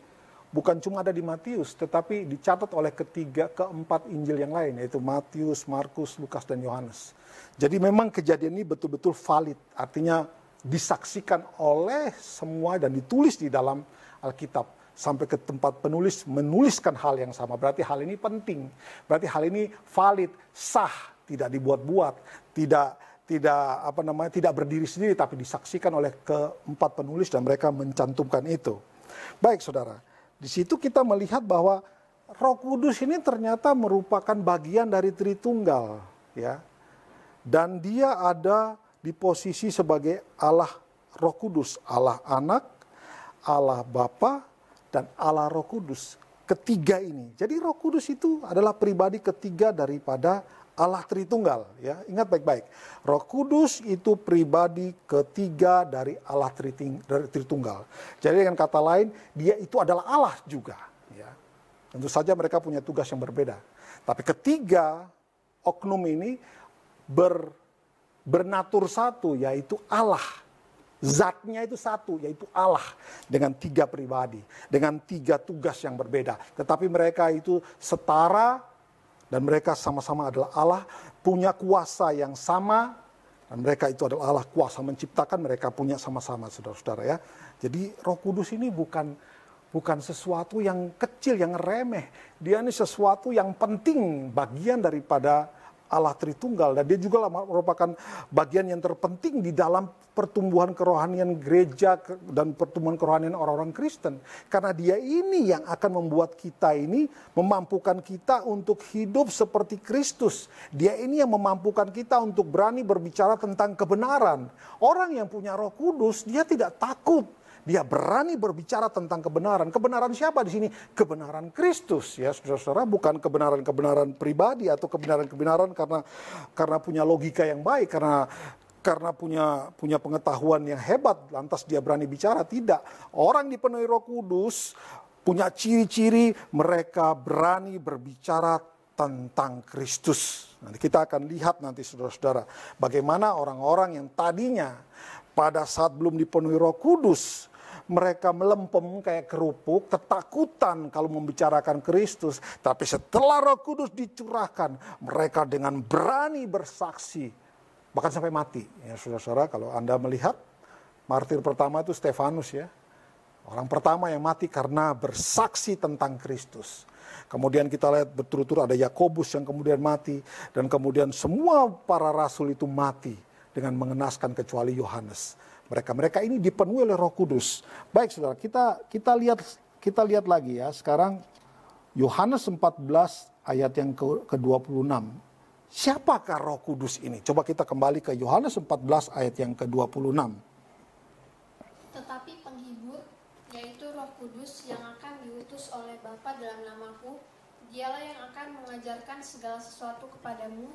bukan cuma ada di Matius, tetapi dicatat oleh keempat Injil yang lain, yaitu Matius, Markus, Lukas, dan Yohanes. Jadi memang kejadian ini betul-betul valid, artinya disaksikan oleh semua dan ditulis di dalam Alkitab. Sampai ke tempat penulis menuliskan hal yang sama, berarti hal ini penting, berarti hal ini valid, sah, tidak dibuat-buat, tidak berdiri sendiri, tapi disaksikan oleh keempat penulis dan mereka mencantumkan itu. Baik saudara, di situ kita melihat bahwa Roh Kudus ini ternyata merupakan bagian dari Tritunggal, ya. Dan dia ada di posisi sebagai Allah Roh Kudus, Allah Anak, Allah Bapa, dan Allah Roh Kudus. Ketiga ini. Jadi Roh Kudus itu adalah pribadi ketiga daripada Allah Tritunggal. Ya, ingat baik-baik. Roh Kudus itu pribadi ketiga dari Allah Tritunggal. Jadi dengan kata lain, dia itu adalah Allah juga. Ya. Tentu saja mereka punya tugas yang berbeda. Tapi ketiga oknum ini bernatur satu, yaitu Allah. Zatnya itu satu, yaitu Allah. Dengan tiga pribadi, dengan tiga tugas yang berbeda. Tetapi mereka itu setara, dan mereka sama-sama adalah Allah, punya kuasa yang sama, dan mereka itu adalah Allah, kuasa menciptakan, mereka punya sama-sama, saudara-saudara ya. Jadi Roh Kudus ini bukan sesuatu yang kecil, yang remeh. Dia ini sesuatu yang penting, bagian daripada Allah Tritunggal, dan dia juga merupakan bagian yang terpenting di dalam pertumbuhan kerohanian gereja dan pertumbuhan kerohanian orang-orang Kristen. Karena dia ini yang akan membuat kita ini, memampukan kita untuk hidup seperti Kristus. Dia ini yang memampukan kita untuk berani berbicara tentang kebenaran. Orang yang punya Roh Kudus, dia tidak takut. Dia berani berbicara tentang kebenaran. Kebenaran siapa di sini? Kebenaran Kristus, ya saudara-saudara. Bukan kebenaran-kebenaran pribadi atau kebenaran-kebenaran karena punya logika yang baik, karena punya pengetahuan yang hebat, lantas dia berani bicara. Tidak. Orang dipenuhi Roh Kudus punya ciri-ciri mereka berani berbicara tentang Kristus. Nanti kita akan lihat nanti saudara-saudara bagaimana orang-orang yang tadinya pada saat belum dipenuhi Roh Kudus, mereka melempem kayak kerupuk, ketakutan kalau membicarakan Kristus. Tapi setelah Roh Kudus dicurahkan, mereka dengan berani bersaksi, bahkan sampai mati. Ya, saudara-saudara, kalau Anda melihat, martir pertama itu Stefanus ya. Orang pertama yang mati karena bersaksi tentang Kristus. Kemudian kita lihat berturut-turut ada Yakobus yang kemudian mati. Dan kemudian semua para rasul itu mati dengan mengenaskan kecuali Yohanes. Mereka ini dipenuhi oleh Roh Kudus. Baik saudara, kita lihat lagi ya. Sekarang Yohanes 14 ayat yang ke-26. Siapakah Roh Kudus ini? Coba kita kembali ke Yohanes 14 ayat yang ke-26. Tetapi penghibur, yaitu Roh Kudus yang akan diutus oleh Bapa dalam namaku, dialah yang akan mengajarkan segala sesuatu kepadamu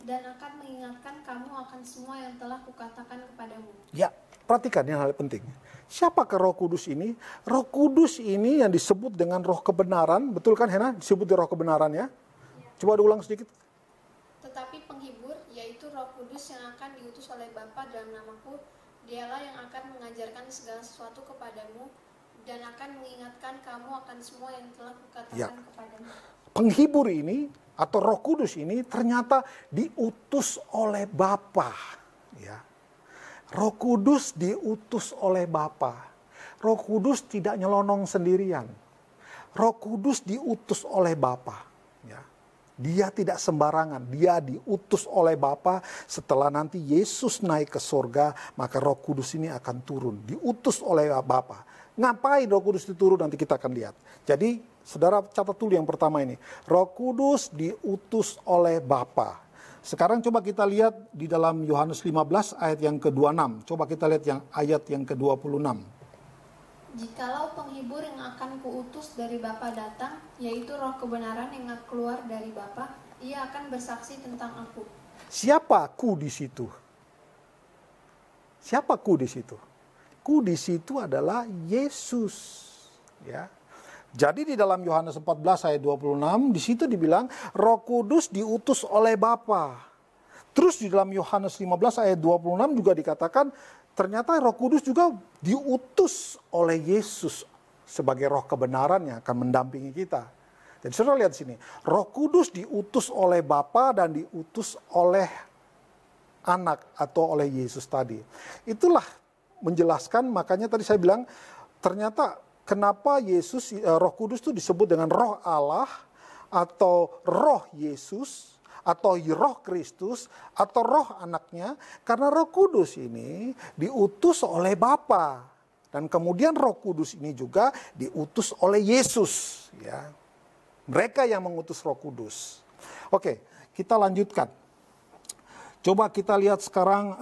dan akan mengingatkan kamu akan semua yang telah kukatakan kepadamu. Ya, perhatikan yang hal penting. Siapakah Roh Kudus ini? Roh Kudus ini yang disebut dengan Roh kebenaran, betul kan Hena? Disebut di Roh kebenaran ya? Coba diulang sedikit. Tetapi penghibur, yaitu Roh Kudus yang akan diutus oleh Bapa dalam namaku, dialah yang akan mengajarkan segala sesuatu kepadamu dan akan mengingatkan kamu akan semua yang telah kukatakan kepadamu. Penghibur ini atau Roh Kudus ini ternyata diutus oleh Bapa, ya. Roh Kudus diutus oleh Bapa. Roh Kudus tidak nyelonong sendirian. Roh Kudus diutus oleh Bapa, ya. Dia tidak sembarangan, dia diutus oleh Bapa. Setelah nanti Yesus naik ke surga, maka Roh Kudus ini akan turun, diutus oleh Bapa. Ngapain Roh Kudus itu turun, nanti kita akan lihat. Jadi saudara catat dulu yang pertama ini. Roh Kudus diutus oleh Bapa. Sekarang coba kita lihat di dalam Yohanes 15 ayat yang ke-26. Coba kita lihat yang ayat yang ke-26. Jikalau penghibur yang akan kuutus dari Bapa datang, yaitu Roh kebenaran yang keluar dari Bapa, ia akan bersaksi tentang aku. Siapa ku di situ? Siapa ku di situ? Ku di situ adalah Yesus, ya. Jadi di dalam Yohanes 14 ayat 26 di situ dibilang Roh Kudus diutus oleh Bapa. Terus di dalam Yohanes 15 ayat 26 juga dikatakan ternyata Roh Kudus juga diutus oleh Yesus sebagai Roh kebenaran yang akan mendampingi kita. Jadi saudara lihat sini, Roh Kudus diutus oleh Bapa dan diutus oleh Anak atau oleh Yesus tadi. Itulah menjelaskan, makanya tadi saya bilang ternyata kenapa Roh Kudus itu disebut dengan Roh Allah atau Roh Yesus atau Roh Kristus atau Roh Anaknya, karena Roh Kudus ini diutus oleh Bapa dan kemudian Roh Kudus ini juga diutus oleh Yesus, ya. Mereka yang mengutus Roh Kudus. Oke, kita lanjutkan. Coba kita lihat sekarang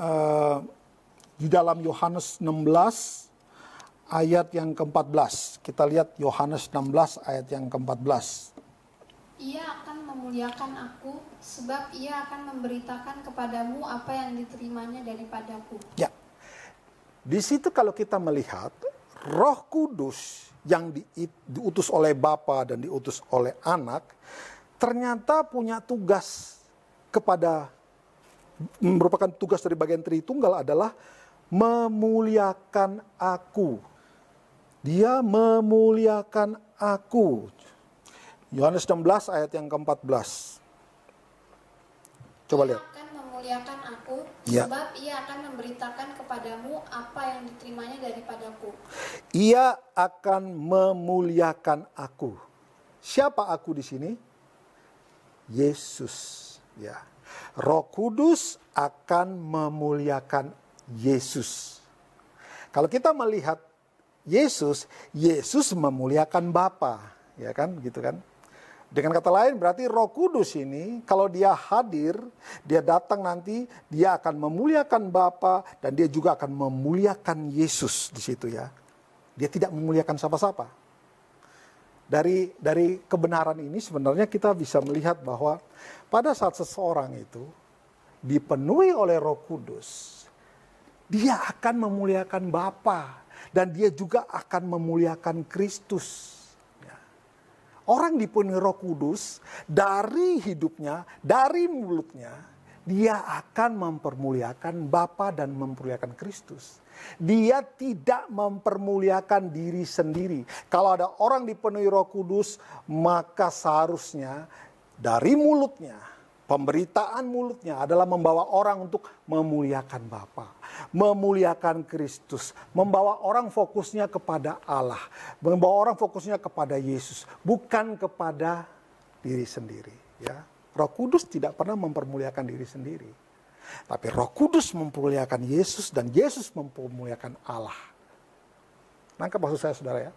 di dalam Yohanes 16 ayat yang ke-14. Kita lihat Yohanes 16 ayat yang ke-14. Ia akan memuliakan aku, sebab ia akan memberitakan kepadamu apa yang diterimanya daripadaku. Ya, di situ kalau kita melihat Roh Kudus yang diutus oleh Bapa dan diutus oleh Anak, ternyata punya tugas merupakan tugas dari bagian Tritunggal adalah memuliakan aku. Dia memuliakan aku. Yohanes 16 ayat yang ke-14. Coba lihat. Ia akan memuliakan aku, sebab ia akan memberitakan kepadamu apa yang diterimanya daripadaku. Ia akan memuliakan aku. Siapa aku di sini? Yesus, ya. Roh Kudus akan memuliakan Yesus. Kalau kita melihat Yesus memuliakan Bapa, ya kan, gitu kan? Dengan kata lain berarti Roh Kudus ini kalau dia hadir, dia datang nanti, dia akan memuliakan Bapa dan dia juga akan memuliakan Yesus di situ, ya. Dia tidak memuliakan siapa-siapa. Dari kebenaran ini sebenarnya kita bisa melihat bahwa pada saat seseorang itu dipenuhi oleh Roh Kudus, dia akan memuliakan Bapa dan dia juga akan memuliakan Kristus. Orang dipenuhi Roh Kudus, dari hidupnya, dari mulutnya, dia akan mempermuliakan Bapa dan mempermuliakan Kristus. Dia tidak mempermuliakan diri sendiri. Kalau ada orang dipenuhi Roh Kudus, maka seharusnya dari mulutnya Pemberitaan mulutnya adalah membawa orang untuk memuliakan Bapa, memuliakan Kristus, membawa orang fokusnya kepada Allah, membawa orang fokusnya kepada Yesus, bukan kepada diri sendiri. Ya, Roh Kudus tidak pernah mempermuliakan diri sendiri, tapi Roh Kudus mempermuliakan Yesus dan Yesus mempermuliakan Allah. Nangkep maksud saya, saudara ya?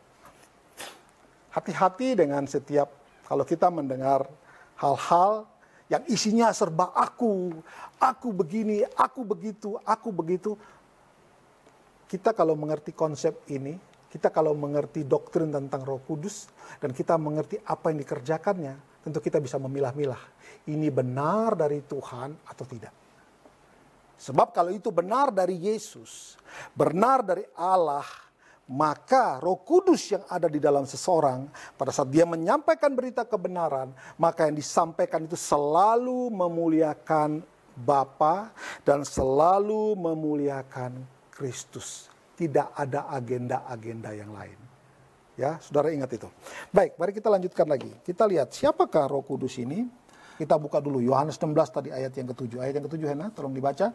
Hati-hati dengan setiap kalau kita mendengar hal-hal yang isinya serba aku begini, aku begitu. Kita kalau mengerti konsep ini, kita kalau mengerti doktrin tentang Roh Kudus, dan kita mengerti apa yang dikerjakannya, tentu kita bisa memilah-milah. Ini benar dari Tuhan atau tidak. Sebab kalau itu benar dari Yesus, benar dari Allah, maka Roh Kudus yang ada di dalam seseorang pada saat dia menyampaikan berita kebenaran, maka yang disampaikan itu selalu memuliakan Bapa dan selalu memuliakan Kristus. Tidak ada agenda-agenda yang lain. Ya, saudara ingat itu. Baik, mari kita lanjutkan lagi. Kita lihat siapakah Roh Kudus ini. Kita buka dulu Yohanes 16 tadi ayat yang ke-7. Ayat yang ke-7, Hena, tolong dibaca.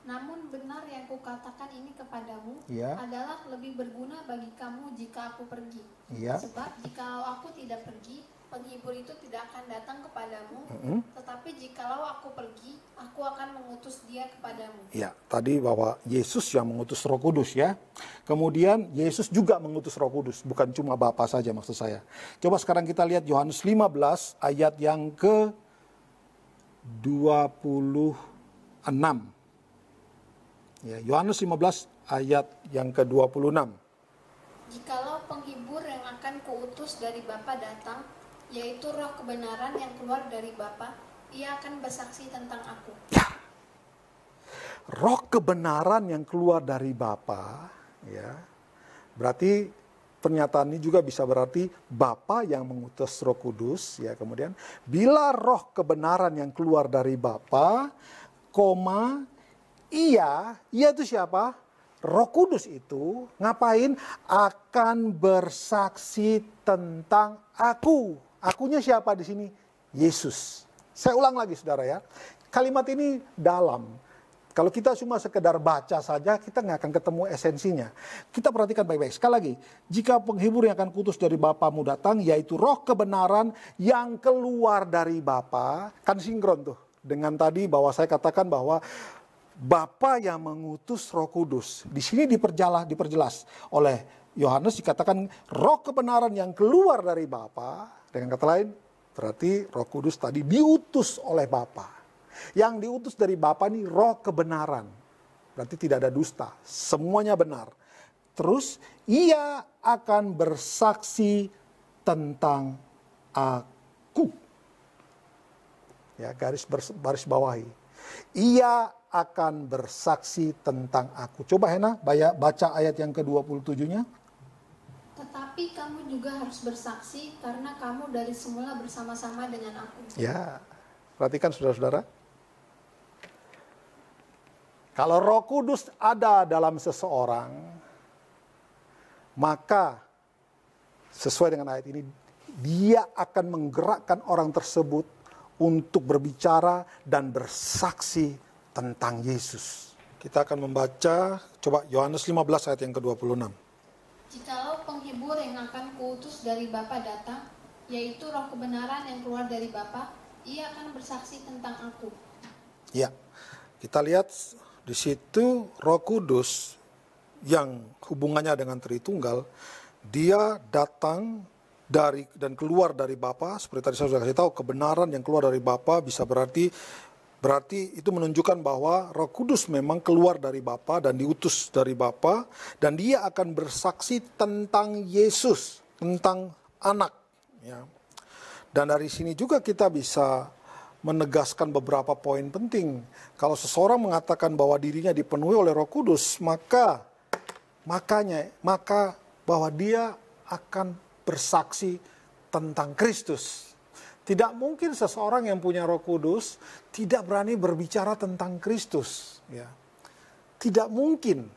Namun benar yang kukatakan ini kepadamu Ya. adalah lebih berguna bagi kamu jika aku pergi. Ya. Sebab jikalau aku tidak pergi, penghibur itu tidak akan datang kepadamu. Tetapi jikalau aku pergi, aku akan mengutus dia kepadamu. Ya, tadi bahwa Yesus yang mengutus Roh Kudus ya. Kemudian Yesus juga mengutus Roh Kudus, bukan cuma Bapa saja maksud saya. Coba sekarang kita lihat Yohanes 15 ayat yang ke-26. Ya, Yohanes 15 ayat yang ke-26. Jikalau penghibur yang akan kuutus dari Bapa datang, yaitu Roh kebenaran yang keluar dari Bapa, ia akan bersaksi tentang aku. Ya. Roh kebenaran yang keluar dari Bapa, ya. Berarti pernyataan ini juga bisa berarti Bapa yang mengutus Roh Kudus, ya. Kemudian bila roh kebenaran yang keluar dari Bapa, Ia itu siapa? Roh Kudus itu ngapain? Akan bersaksi tentang aku. Akunya siapa di sini? Yesus. Saya ulang lagi saudara ya. Kalimat ini dalam. Kalau kita cuma sekedar baca saja, kita nggak akan ketemu esensinya. Kita perhatikan baik-baik. Sekali lagi, jika penghibur yang akan kutus dari Bapamu datang, yaitu roh kebenaran yang keluar dari Bapa, kan sinkron tuh. Dengan tadi bahwa saya katakan bahwa Bapa yang mengutus Roh Kudus. Di sini diperjelas oleh Yohanes, dikatakan roh kebenaran yang keluar dari Bapa. Dengan kata lain, berarti Roh Kudus tadi diutus oleh Bapa. Yang diutus dari Bapa ini roh kebenaran. Berarti tidak ada dusta, semuanya benar. Terus ia akan bersaksi tentang aku. Ya, garis bawahi. Ia akan bersaksi tentang aku. Coba Hena, baca ayat yang ke-27-nya. Tetapi kamu juga harus bersaksi karena kamu dari semula bersama-sama dengan aku. Ya, perhatikan saudara-saudara. Kalau Roh Kudus ada dalam seseorang, maka sesuai dengan ayat ini, dia akan menggerakkan orang tersebut untuk berbicara dan bersaksi tentang Yesus. Kita akan membaca, coba Yohanes 15 ayat yang ke-26. Jikalau penghibur yang akan kuutus dari Bapa datang, yaitu roh kebenaran yang keluar dari Bapa, ia akan bersaksi tentang aku. Ya, kita lihat di situ Roh Kudus yang hubungannya dengan Tritunggal, dia datang dari dan keluar dari Bapa. Seperti tadi saya sudah kasih tahu, kebenaran yang keluar dari Bapa bisa berarti itu menunjukkan bahwa Roh Kudus memang keluar dari Bapa dan diutus dari Bapa, dan dia akan bersaksi tentang Yesus, tentang anak. Ya. Dan dari sini juga kita bisa menegaskan beberapa poin penting. Kalau seseorang mengatakan bahwa dirinya dipenuhi oleh Roh Kudus, maka bahwa dia akan bersaksi tentang Kristus. Tidak mungkin seseorang yang punya Roh Kudus tidak berani berbicara tentang Kristus. Ya. Tidak mungkin.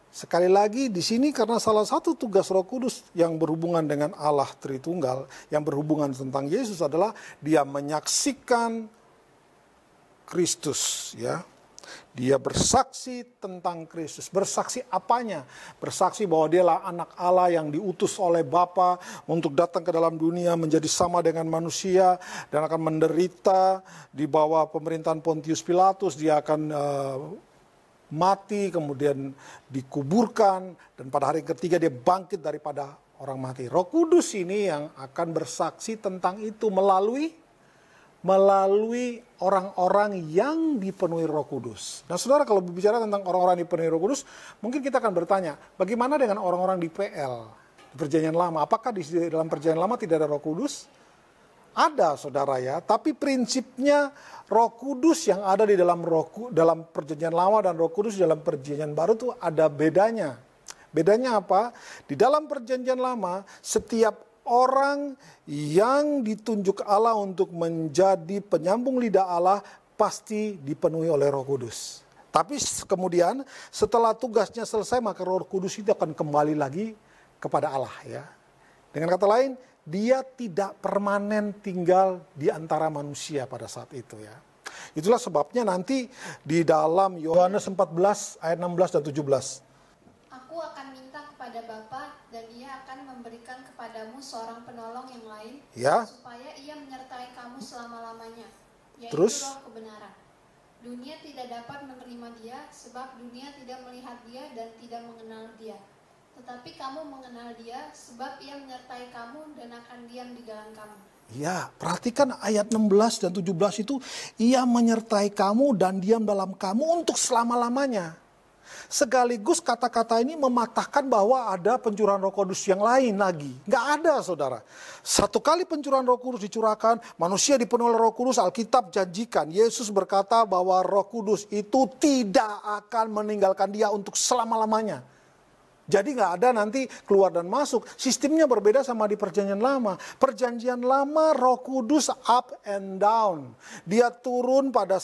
Sekali lagi di sini karena salah satu tugas Roh Kudus yang berhubungan dengan Allah Tritunggal, yang berhubungan tentang Yesus adalah dia menyaksikan Kristus, ya. Dia bersaksi tentang Kristus. Bersaksi apanya? Bersaksi bahwa dialah anak Allah yang diutus oleh Bapa untuk datang ke dalam dunia menjadi sama dengan manusia dan akan menderita di bawah pemerintahan Pontius Pilatus. Dia akan mati, kemudian dikuburkan, dan pada hari ketiga dia bangkit daripada orang mati. Roh Kudus ini yang akan bersaksi tentang itu melalui orang-orang yang dipenuhi Roh Kudus. Nah, saudara, kalau berbicara tentang orang-orang yang dipenuhi Roh Kudus, mungkin kita akan bertanya, bagaimana dengan orang-orang di PL, di Perjanjian Lama? Apakah di dalam Perjanjian Lama tidak ada Roh Kudus? Ada, saudara, ya. Tapi prinsipnya Roh Kudus yang ada di dalam Perjanjian Lama dan Roh Kudus dalam Perjanjian Baru itu ada bedanya. Bedanya apa? Di dalam Perjanjian Lama, setiap orang yang ditunjuk Allah untuk menjadi penyambung lidah Allah pasti dipenuhi oleh Roh Kudus. Tapi kemudian setelah tugasnya selesai, maka Roh Kudus itu akan kembali lagi kepada Allah, ya. Dengan kata lain, dia tidak permanen tinggal di antara manusia pada saat itu, ya. Itulah sebabnya nanti di dalam Yohanes 14 ayat 16 dan 17. Aku akan minta kepada Bapa dan Ia akan memberikan kepadamu seorang penolong yang lain, Ya. supaya Ia menyertai kamu selama-lamanya, yaitu Terus? Roh kebenaran. Dunia tidak dapat menerima Dia, sebab dunia tidak melihat Dia dan tidak mengenal Dia. Tetapi kamu mengenal Dia, sebab Ia menyertai kamu dan akan diam di dalam kamu. Ya, perhatikan ayat 16 dan 17 itu, Ia menyertai kamu dan diam dalam kamu untuk selama-lamanya. Sekaligus kata-kata ini mematahkan bahwa ada pencurahan Roh Kudus yang lain lagi. Nggak ada, saudara. Satu kali pencurahan Roh Kudus dicurahkan, manusia dipenuhi oleh Roh Kudus. Alkitab janjikan, Yesus berkata bahwa Roh Kudus itu tidak akan meninggalkan dia untuk selama-lamanya. Jadi nggak ada nanti keluar dan masuk. Sistemnya berbeda sama di Perjanjian Lama. Perjanjian Lama Roh Kudus up and down. Dia turun pada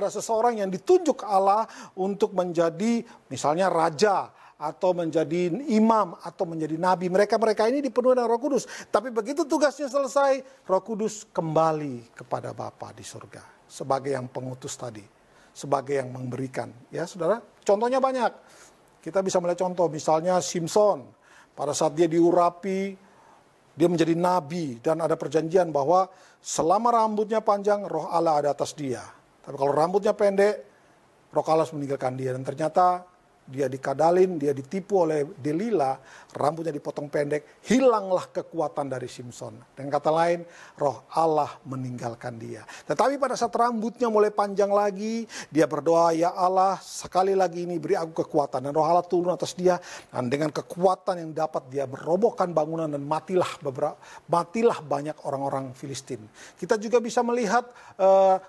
seseorang yang ditunjuk Allah untuk menjadi misalnya raja atau menjadi imam atau menjadi nabi. Mereka ini dipenuhi dengan Roh Kudus. Tapi begitu tugasnya selesai, Roh Kudus kembali kepada Bapa di surga sebagai yang pengutus tadi, sebagai yang memberikan. Ya, saudara. Contohnya banyak. Kita bisa melihat contoh, misalnya Simson, pada saat dia diurapi, dia menjadi nabi, dan ada perjanjian bahwa selama rambutnya panjang, Roh Allah ada atas dia. Tapi kalau rambutnya pendek, Roh Allah meninggalkan dia. Dan ternyata dia dikadalin, dia ditipu oleh Delila, rambutnya dipotong pendek, hilanglah kekuatan dari Simson. Dengan kata lain, Roh Allah meninggalkan dia. Tetapi pada saat rambutnya mulai panjang lagi, dia berdoa, ya Allah, sekali lagi ini beri aku kekuatan. Dan Roh Allah turun atas dia, dan dengan kekuatan yang dapat dia merobohkan bangunan dan matilah banyak orang-orang Filistin. Kita juga bisa melihat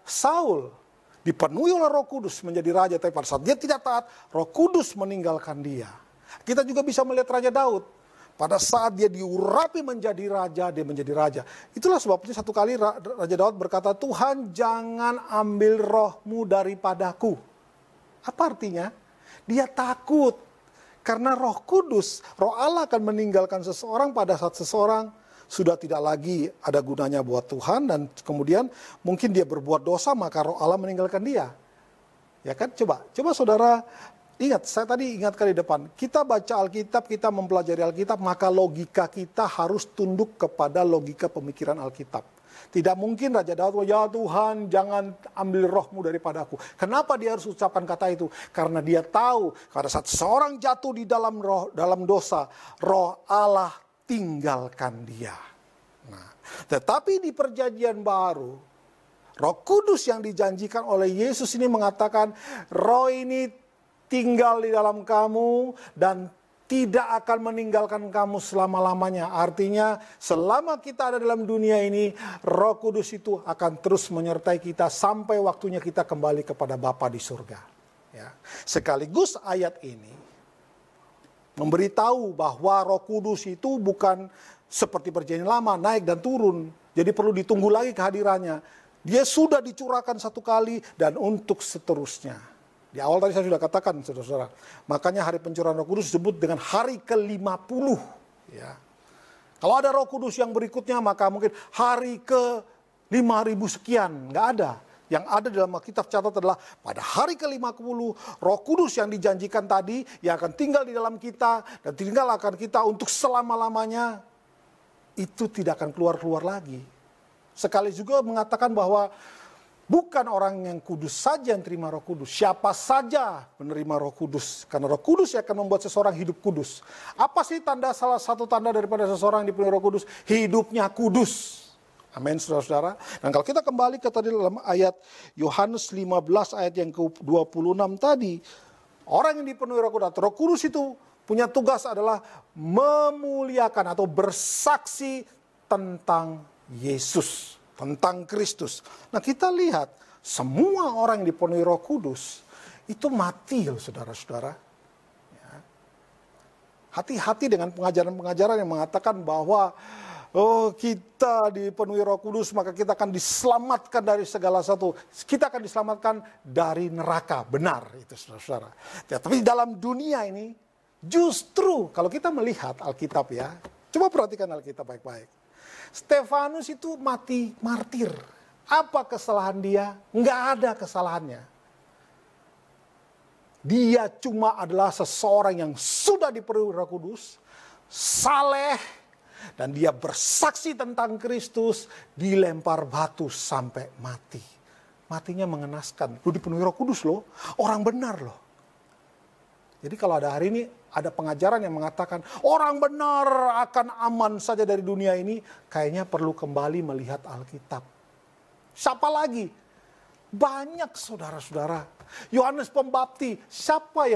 Saul dipenuhi oleh Roh Kudus menjadi raja, tapi pada saat dia tidak taat, Roh Kudus meninggalkan dia. Kita juga bisa melihat Raja Daud. Pada saat dia diurapi menjadi raja, dia menjadi raja. Itulah sebabnya satu kali Raja Daud berkata, Tuhan jangan ambil rohmu daripadaku. Apa artinya? Dia takut. Karena Roh Kudus, Roh Allah akan meninggalkan seseorang pada saat seseorang sudah tidak lagi ada gunanya buat Tuhan, dan kemudian mungkin dia berbuat dosa, maka Roh Allah meninggalkan dia. Ya kan? Coba saudara ingat, saya tadi ingatkan di depan, kita baca Alkitab, kita mempelajari Alkitab, maka logika kita harus tunduk kepada logika pemikiran Alkitab. Tidak mungkin Raja Daud, ya Tuhan jangan ambil rohmu daripadaku. Kenapa dia harus ucapkan kata itu? Karena dia tahu pada saat seorang jatuh di dalam dosa, Roh Allah tinggalkan dia. Nah, tetapi di Perjanjian Baru, Roh Kudus yang dijanjikan oleh Yesus ini mengatakan, Roh ini tinggal di dalam kamu dan tidak akan meninggalkan kamu selama-lamanya. Artinya selama kita ada dalam dunia ini, Roh Kudus itu akan terus menyertai kita sampai waktunya kita kembali kepada Bapa di surga. Ya. Sekaligus ayat ini memberitahu bahwa Roh Kudus itu bukan seperti Perjanjian Lama, naik dan turun. Jadi perlu ditunggu lagi kehadirannya. Dia sudah dicurahkan satu kali dan untuk seterusnya. Di awal tadi saya sudah katakan, saudara-saudara. Makanya hari pencurahan Roh Kudus disebut dengan hari ke-50. Ya. Kalau ada Roh Kudus yang berikutnya, maka mungkin hari ke-5000 sekian. Nggak ada. yang ada dalam Alkitab catat adalah pada hari ke-50 Roh Kudus yang dijanjikan tadi yang akan tinggal di dalam kita dan tinggal akan kita untuk selama-lamanya, itu tidak akan keluar-keluar lagi. Sekali juga mengatakan bahwa bukan orang yang kudus saja yang terima Roh Kudus, siapa saja menerima Roh Kudus. Karena Roh Kudus yang akan membuat seseorang hidup kudus. Apa sih salah satu tanda daripada seseorang yang dipenuhi Roh Kudus? Hidupnya kudus. Amin, saudara-saudara. Dan kalau kita kembali ke tadi dalam ayat Yohanes 15 ayat yang ke-26 tadi, orang yang dipenuhi Roh Kudus itu punya tugas adalah memuliakan atau bersaksi tentang Yesus, tentang Kristus. Nah, kita lihat semua orang yang dipenuhi Roh Kudus itu mati loh, saudara-saudara. Hati-hati dengan pengajaran-pengajaran yang mengatakan bahwa kita dipenuhi Roh Kudus maka kita akan diselamatkan dari segala sesuatu. Kita akan diselamatkan dari neraka. Benar itu, saudara-saudara. Ya, tapi dalam dunia ini justru kalau kita melihat Alkitab ya, coba perhatikan Alkitab baik-baik. Stefanus itu mati martir. Apa kesalahan dia? Nggak ada kesalahannya. Dia cuma adalah seseorang yang sudah dipenuhi Roh Kudus, saleh, dan dia bersaksi tentang Kristus, dilempar batu sampai mati. Matinya mengenaskan. Lu dipenuhi Roh Kudus loh, orang benar loh. Jadi kalau ada hari ini, ada pengajaran yang mengatakan orang benar akan aman saja dari dunia ini, kayaknya perlu kembali melihat Alkitab. Siapa lagi? Banyak saudara-saudara. Yohanes Pembaptis, siapa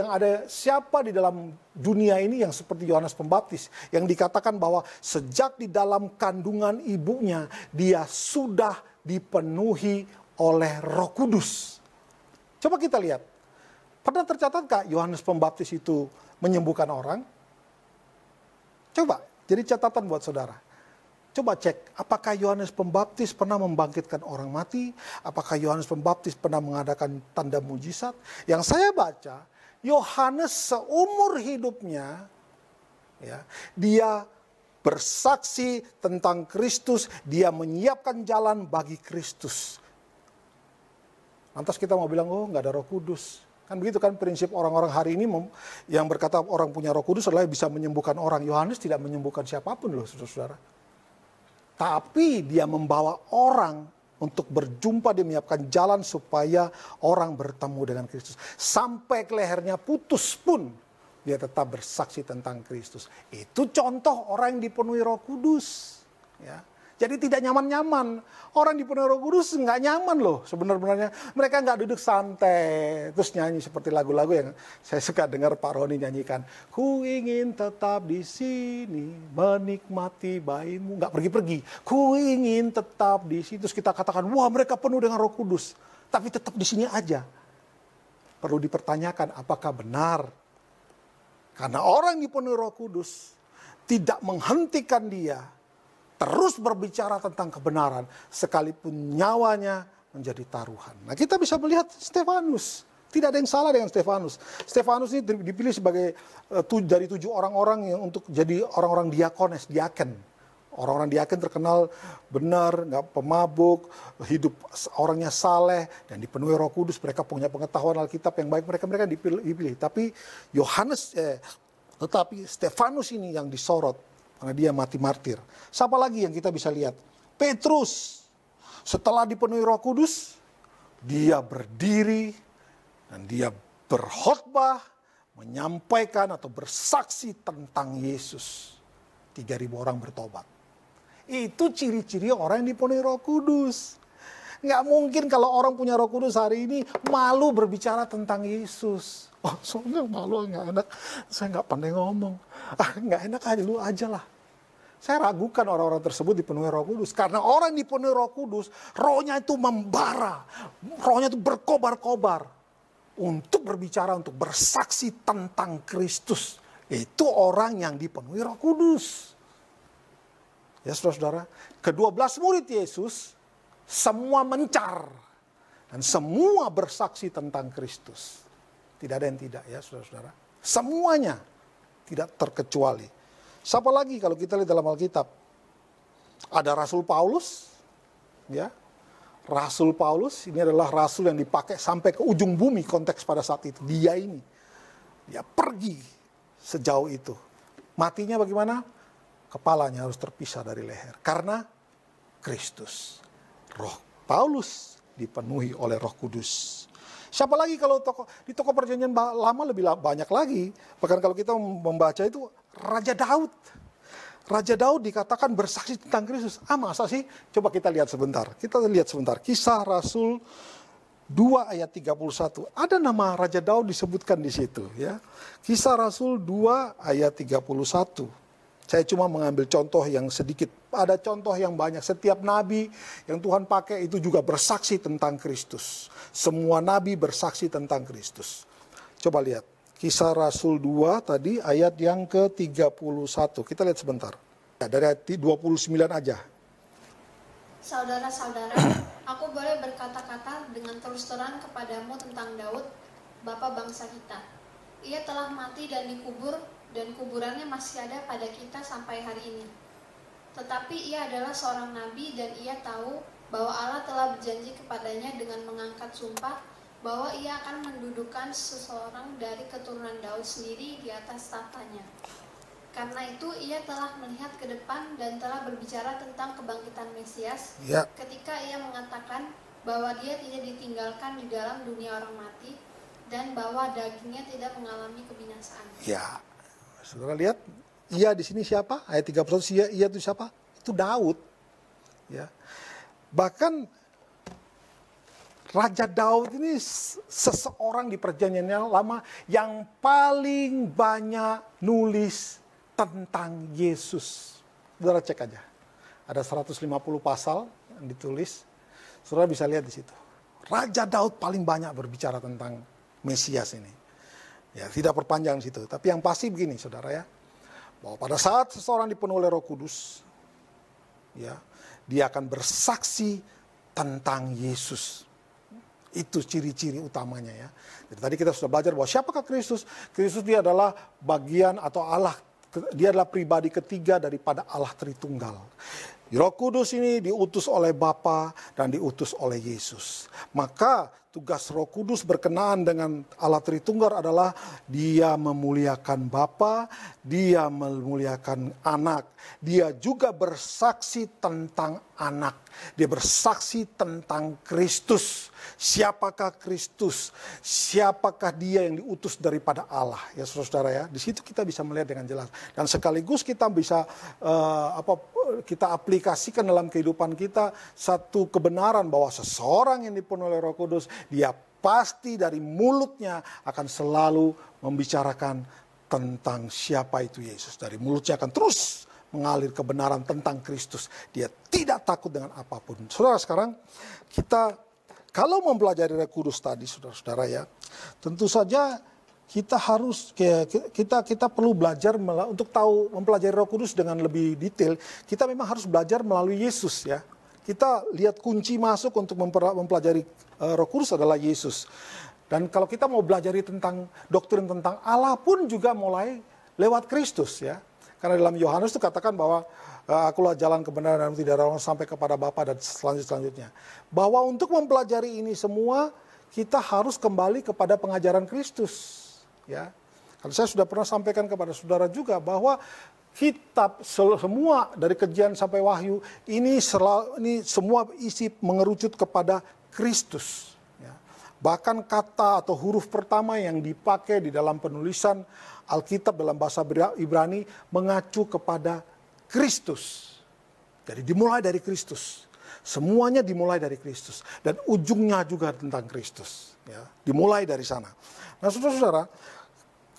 di dalam dunia ini yang seperti Yohanes Pembaptis, yang dikatakan bahwa sejak di dalam kandungan ibunya dia sudah dipenuhi oleh Roh Kudus. Coba kita lihat. Pernah tercatatkah Yohanes Pembaptis itu menyembuhkan orang? Coba, jadi catatan buat saudara. Coba cek, apakah Yohanes Pembaptis pernah membangkitkan orang mati? Apakah Yohanes Pembaptis pernah mengadakan tanda mujizat? Yang saya baca, Yohanes seumur hidupnya, ya, dia bersaksi tentang Kristus, dia menyiapkan jalan bagi Kristus. Lantas kita mau bilang, oh nggak ada Roh Kudus. Kan begitu kan prinsip orang-orang hari ini yang berkata orang punya Roh Kudus adalah bisa menyembuhkan orang. Yohanes tidak menyembuhkan siapapun loh, saudara-saudara. Tapi dia membawa orang untuk berjumpa, dia menyiapkan jalan supaya orang bertemu dengan Kristus. Sampai ke lehernya putus pun dia tetap bersaksi tentang Kristus. Itu contoh orang yang dipenuhi Roh Kudus. Ya. Jadi tidak nyaman-nyaman. Orang dipenuhi Roh Kudus nggak nyaman loh sebenarnya. Mereka nggak duduk santai. Terus nyanyi seperti lagu-lagu yang saya suka dengar Pak Roni nyanyikan. Ku ingin tetap di sini menikmati bayimu. Nggak pergi-pergi. Ku ingin tetap di sini. Terus kita katakan, wah mereka penuh dengan Roh Kudus. Tapi tetap di sini aja. Perlu dipertanyakan apakah benar. Karena orang dipenuhi Roh Kudus tidak menghentikan dia terus berbicara tentang kebenaran, sekalipun nyawanya menjadi taruhan. Nah, kita bisa melihat Stefanus. Tidak ada yang salah dengan Stefanus. Stefanus ini dipilih sebagai dari 7 orang-orang yang untuk jadi orang-orang diaken. Orang-orang diaken terkenal benar, nggak pemabuk, hidup orangnya saleh, dan dipenuhi Roh Kudus. Mereka punya pengetahuan Alkitab yang baik. Mereka dipilih. Tapi tetapi Stefanus ini yang disorot. Karena dia mati martir. Siapa lagi yang kita bisa lihat? Petrus. Setelah dipenuhi Roh Kudus, dia berdiri dan dia berkhotbah, menyampaikan atau bersaksi tentang Yesus. 3.000 orang bertobat. Itu ciri-ciri orang yang dipenuhi Roh Kudus. Nggak mungkin kalau orang punya Roh Kudus hari ini malu berbicara tentang Yesus. Oh, soalnya malu, nggak enak. Saya nggak pandai ngomong. Nggak enak aja, lu aja lah. Saya ragukan orang-orang tersebut dipenuhi Roh Kudus. Karena orang dipenuhi Roh Kudus, rohnya itu membara. Rohnya itu berkobar-kobar. Untuk berbicara, untuk bersaksi tentang Kristus. Itu orang yang dipenuhi Roh Kudus. Ya saudara-saudara, ke-12 murid Yesus, semua mencar. Dan semua bersaksi tentang Kristus. Tidak ada yang tidak ya saudara-saudara. Semuanya tidak terkecuali. Siapa lagi kalau kita lihat dalam Alkitab? Ada Rasul Paulus. Ya. Rasul Paulus ini adalah rasul yang dipakai sampai ke ujung bumi konteks pada saat itu. Dia pergi sejauh itu. Matinya bagaimana? Kepalanya harus terpisah dari leher. Karena Kristus. Roh Paulus dipenuhi oleh Roh Kudus. Siapa lagi kalau di toko perjanjian lama lebih banyak lagi. Bahkan kalau kita membaca itu Raja Daud. Raja Daud dikatakan bersaksi tentang Kristus. Masa sih? Coba kita lihat sebentar. Kisah Rasul 2 ayat 31. Ada nama Raja Daud disebutkan di situ. Ya. Kisah Rasul 2 ayat 31. Saya cuma mengambil contoh yang sedikit. Ada contoh yang banyak. Setiap nabi yang Tuhan pakai itu juga bersaksi tentang Kristus. Semua nabi bersaksi tentang Kristus. Coba lihat. Kisah Rasul 2 tadi ayat yang ke-31. Kita lihat sebentar. Dari ayat 29 aja. Saudara-saudara, aku boleh berkata-kata dengan terus terang kepadamu tentang Daud, bapa bangsa kita. Ia telah mati dan dikubur, dan kuburannya masih ada pada kita sampai hari ini. Tetapi ia adalah seorang nabi dan ia tahu bahwa Allah telah berjanji kepadanya dengan mengangkat sumpah bahwa ia akan mendudukan seseorang dari keturunan Daud sendiri di atas tahtanya. Karena itu ia telah melihat ke depan dan telah berbicara tentang kebangkitan Mesias ketika ia mengatakan bahwa dia tidak ditinggalkan di dalam dunia orang mati dan bahwa dagingnya tidak mengalami kebinasaan. Ya, saudara lihat, ia di sini siapa? Ayat 31, ia itu siapa? Itu Daud. Ya. Bahkan Raja Daud ini seseorang di perjanjian lama yang paling banyak nulis tentang Yesus. Saudara cek aja. Ada 150 pasal yang ditulis. Saudara bisa lihat di situ. Raja Daud paling banyak berbicara tentang Mesias ini. Ya, tidak perpanjang di situ. Tapi yang pasti begini, saudara ya. Bahwa pada saat seseorang dipenuhi oleh Roh Kudus, ya, dia akan bersaksi tentang Yesus. Itu ciri-ciri utamanya ya. Jadi tadi kita sudah belajar bahwa siapakah Kristus? Kristus dia adalah bagian atau Allah. Dia adalah pribadi ketiga daripada Allah Tritunggal. Roh Kudus ini diutus oleh Bapa dan diutus oleh Yesus. Maka tugas Roh Kudus berkenaan dengan Allah Tritunggal adalah dia memuliakan Bapa, dia memuliakan Anak. Dia juga bersaksi tentang Anak. Dia bersaksi tentang Kristus. Siapakah Kristus? Siapakah dia yang diutus daripada Allah? Ya saudara ya, di situ kita bisa melihat dengan jelas. Dan sekaligus kita bisa kita aplikasikan dalam kehidupan kita satu kebenaran bahwa seseorang yang dipenuhi oleh Roh Kudus, dia pasti dari mulutnya akan selalu membicarakan tentang siapa itu Yesus. Dari mulutnya akan terus mengalir kebenaran tentang Kristus. Dia tidak takut dengan apapun. Saudara, sekarang kita kalau mempelajari Roh Kudus tadi, saudara-saudara ya, tentu saja kita harus kita perlu belajar untuk tahu mempelajari Roh Kudus dengan lebih detail. Kita memang harus belajar melalui Yesus ya. Kita lihat kunci masuk untuk mempelajari Roh Kudus adalah Yesus. Dan kalau kita mau belajar tentang doktrin tentang Allah pun juga mulai lewat Kristus ya. Karena dalam Yohanes itu katakan bahwa akulah jalan kebenaran dan tidak ada orang sampai kepada Bapa dan selanjutnya. Bahwa untuk mempelajari ini semua kita harus kembali kepada pengajaran Kristus. Ya, kalau saya sudah pernah sampaikan kepada saudara juga bahwa kitab semua dari Kejian sampai Wahyu ini semua isi mengerucut kepada Kristus. Ya. Bahkan kata atau huruf pertama yang dipakai di dalam penulisan Alkitab dalam bahasa Ibrani mengacu kepada Kristus. Jadi dimulai dari Kristus. Semuanya dimulai dari Kristus. Dan ujungnya juga tentang Kristus. Ya, dimulai dari sana. Nah saudara-saudara,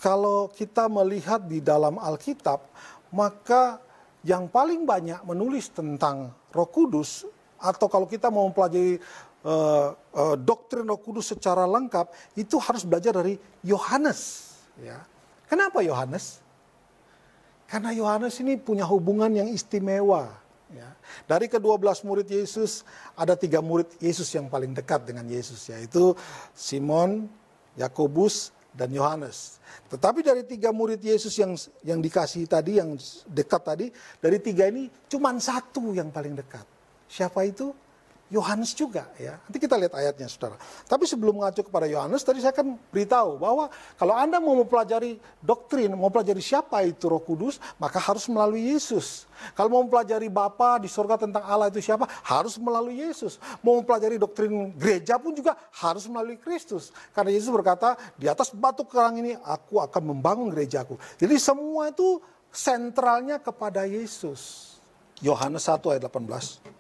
kalau kita melihat di dalam Alkitab, maka yang paling banyak menulis tentang Roh Kudus, atau kalau kita mau mempelajari doktrin Roh Kudus secara lengkap, itu harus belajar dari Yohanes. Ya. Kenapa Yohanes? Karena Yohanes ini punya hubungan yang istimewa. Ya. Dari ke-12 murid Yesus, ada 3 murid Yesus yang paling dekat dengan Yesus, yaitu Simon, Yakobus, dan Yohanes. Tetapi dari 3 murid Yesus yang dikasih tadi, yang dekat tadi, dari 3 ini cuma 1 yang paling dekat. Siapa itu? Yohanes juga ya. Nanti kita lihat ayatnya saudara. Tapi sebelum mengacu kepada Yohanes, tadi saya akan beritahu bahwa kalau Anda mau mempelajari doktrin, mau mempelajari siapa itu Roh Kudus, maka harus melalui Yesus. Kalau mau mempelajari Bapa di surga tentang Allah itu siapa, harus melalui Yesus. Mau mempelajari doktrin gereja pun juga harus melalui Kristus. Karena Yesus berkata, di atas batu karang ini aku akan membangun gerejaku. Jadi semua itu sentralnya kepada Yesus. Yohanes 1 ayat 18.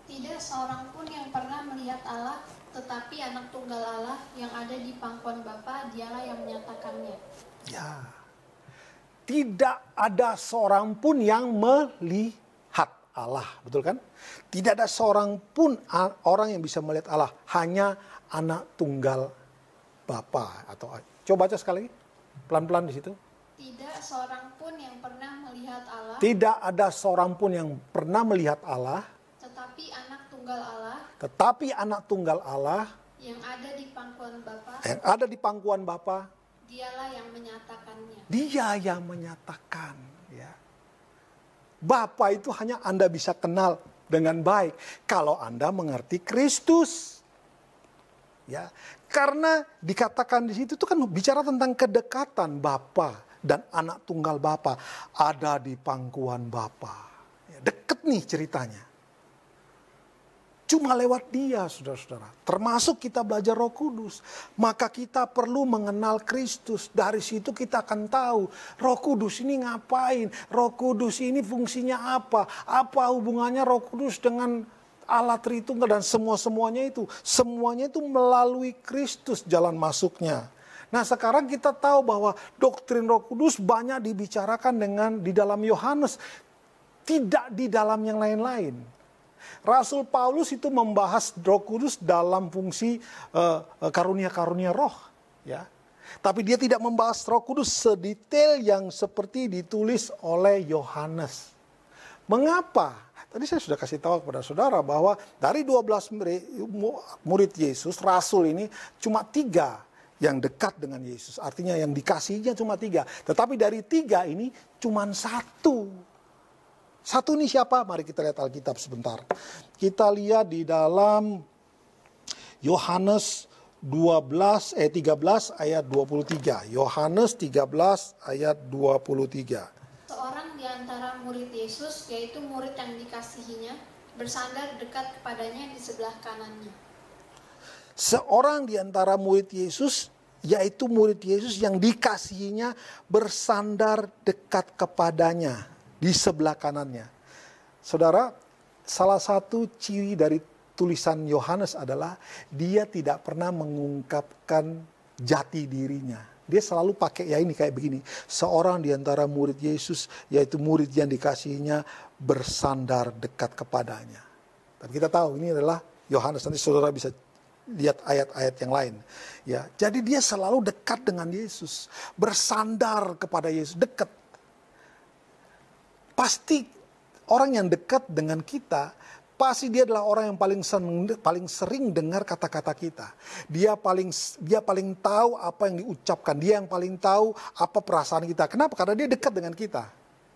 Tidak seorang pun yang pernah melihat Allah, tetapi anak tunggal Allah yang ada di pangkuan Bapa, dialah yang menyatakannya. Ya, tidak ada seorang pun yang melihat Allah, betul kan? Tidak ada seorang pun orang yang bisa melihat Allah, hanya anak tunggal Bapa. Atau coba baca sekali lagi, pelan-pelan di situ. Tidak seorang pun yang pernah melihat Allah. Tidak ada seorang pun yang pernah melihat Allah. Tetapi anak tunggal Allah yang ada di pangkuan Bapa. Yang ada di pangkuan Bapa. Dialah yang menyatakannya. Dia yang menyatakan, ya. Bapa itu hanya Anda bisa kenal dengan baik kalau Anda mengerti Kristus. Ya, karena dikatakan di situ itu kan bicara tentang kedekatan Bapa dan anak tunggal Bapa ada di pangkuan Bapa. Ya, deket nih ceritanya. Cuma lewat dia, saudara-saudara. Termasuk kita belajar Roh Kudus. Maka kita perlu mengenal Kristus. Dari situ kita akan tahu Roh Kudus ini ngapain. Roh Kudus ini fungsinya apa. Apa hubungannya Roh Kudus dengan Allah Tritunggal dan semua-semuanya itu. Semuanya itu melalui Kristus jalan masuknya. Nah sekarang kita tahu bahwa doktrin Roh Kudus banyak dibicarakan di dalam Yohanes. Tidak di dalam yang lain-lain. Rasul Paulus itu membahas Roh Kudus dalam fungsi karunia-karunia roh, ya. Tapi dia tidak membahas Roh Kudus sedetail yang seperti ditulis oleh Yohanes. Mengapa? Tadi saya sudah kasih tahu kepada saudara bahwa dari 12 murid Yesus, rasul ini cuma 3 yang dekat dengan Yesus. Artinya yang dikasihinya cuma 3. Tetapi dari 3 ini cuma 1. Satu ini siapa? Mari kita lihat Alkitab sebentar. Kita lihat di dalam Yohanes 13 ayat 23. Yohanes 13 ayat 23. Seorang di antara murid Yesus, yaitu murid yang dikasihinya, bersandar dekat kepadanya di sebelah kanannya. Seorang di antara murid Yesus, yaitu murid Yesus yang dikasihinya, bersandar dekat kepadanya di sebelah kanannya. Saudara, salah satu ciri dari tulisan Yohanes adalah dia tidak pernah mengungkapkan jati dirinya. Dia selalu pakai ya ini kayak begini. Seorang di antara murid Yesus, yaitu murid yang dikasihinya, bersandar dekat kepadanya. Tapi kita tahu ini adalah Yohanes. Nanti saudara bisa lihat ayat-ayat yang lain. Ya, jadi dia selalu dekat dengan Yesus, bersandar kepada Yesus, dekat. Pasti orang yang dekat dengan kita, pasti dia adalah orang yang paling sering dengar kata-kata kita. Dia paling tahu apa yang diucapkan. Dia yang paling tahu apa perasaan kita. Kenapa? Karena dia dekat dengan kita.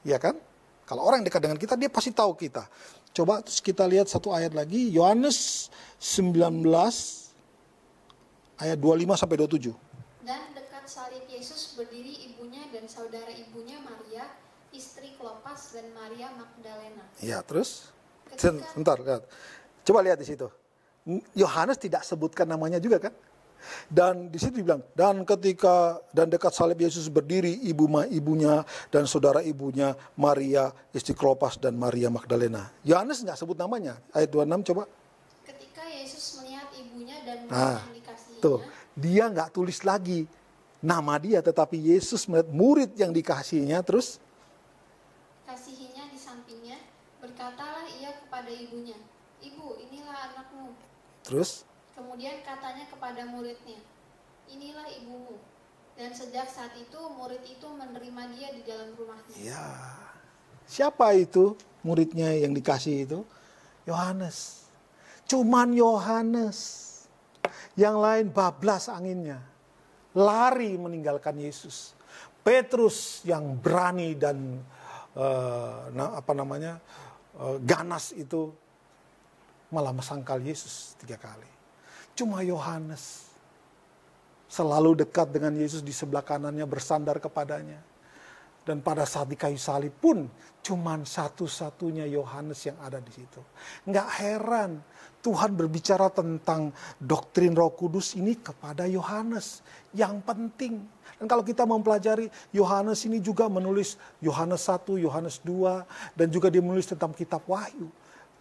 Iya kan? Kalau orang yang dekat dengan kita, dia pasti tahu kita. Coba terus kita lihat satu ayat lagi. Yohanes 19 ayat 25 sampai 27. Dan dekat salib Yesus berdiri ibunya dan saudara ibunya Maria, istri Klopas dan Maria Magdalena. Ya, terus? Sebentar, lihat. Coba lihat di situ. Yohanes tidak sebutkan namanya juga kan? Dan di situ dibilang, dan dekat salib Yesus berdiri ibunya dan saudara ibunya Maria, istri Klopas dan Maria Magdalena. Yohanes nggak sebut namanya. Ayat 26 coba. Ketika Yesus melihat ibunya dan murid yang dikasihinya. Tuh, dia nggak tulis lagi nama dia, tetapi Yesus melihat murid yang dikasihinya, terus kasihinya di sampingnya, berkatalah ia kepada ibunya, "Ibu, inilah anakmu." Terus? Kemudian katanya kepada muridnya, "Inilah ibumu." Dan sejak saat itu murid itu menerima dia di dalam rumahnya. Ya. Siapa itu muridnya yang dikasih itu? Yohanes. Cuman Yohanes. Yang lain bablas anginnya. Lari meninggalkan Yesus. Petrus yang berani dan ganas itu malah mesangkal Yesus 3 kali. Cuma Yohanes selalu dekat dengan Yesus, di sebelah kanannya bersandar kepadanya. Dan pada saat di kayu salib pun cuman satu-satunya Yohanes yang ada di situ. Nggak heran Tuhan berbicara tentang doktrin Roh Kudus ini kepada Yohanes yang penting. Dan kalau kita mempelajari, Yohanes ini juga menulis Yohanes 1, Yohanes 2, dan juga dia menulis tentang kitab Wahyu.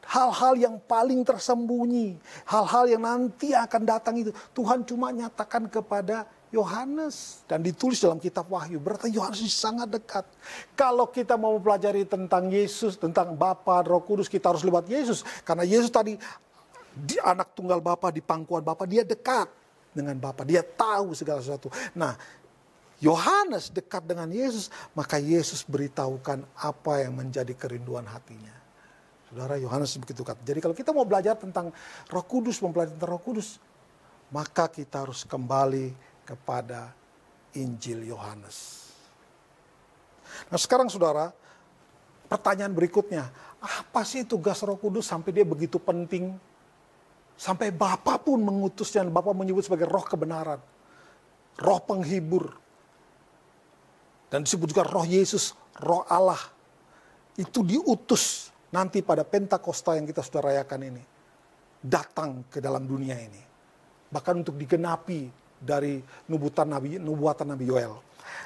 Hal-hal yang paling tersembunyi, hal-hal yang nanti akan datang itu Tuhan cuma nyatakan kepada Yohanes dan ditulis dalam kitab Wahyu. Berarti Yohanes ini sangat dekat. Kalau kita mau mempelajari tentang Yesus, tentang Bapa, Roh Kudus, kita harus lewat Yesus. Karena Yesus tadi di anak tunggal Bapa, di pangkuan Bapa, dia dekat dengan Bapa. Dia tahu segala sesuatu. Nah, Yohanes dekat dengan Yesus, maka Yesus beritahukan apa yang menjadi kerinduan hatinya. Saudara, Yohanes begitu dekat. Jadi kalau kita mau belajar tentang Roh Kudus, mempelajari tentang Roh Kudus, maka kita harus kembali kepada Injil Yohanes. Nah sekarang saudara, pertanyaan berikutnya, apa sih tugas Roh Kudus sampai dia begitu penting? Sampai Bapa pun mengutusnya, Bapa menyebut sebagai roh kebenaran, roh penghibur. Dan disebut juga roh Yesus, roh Allah. Itu diutus nanti pada Pentakosta yang kita sudah rayakan ini. Datang ke dalam dunia ini. Bahkan untuk digenapi dari nubuatan Nabi Yoel.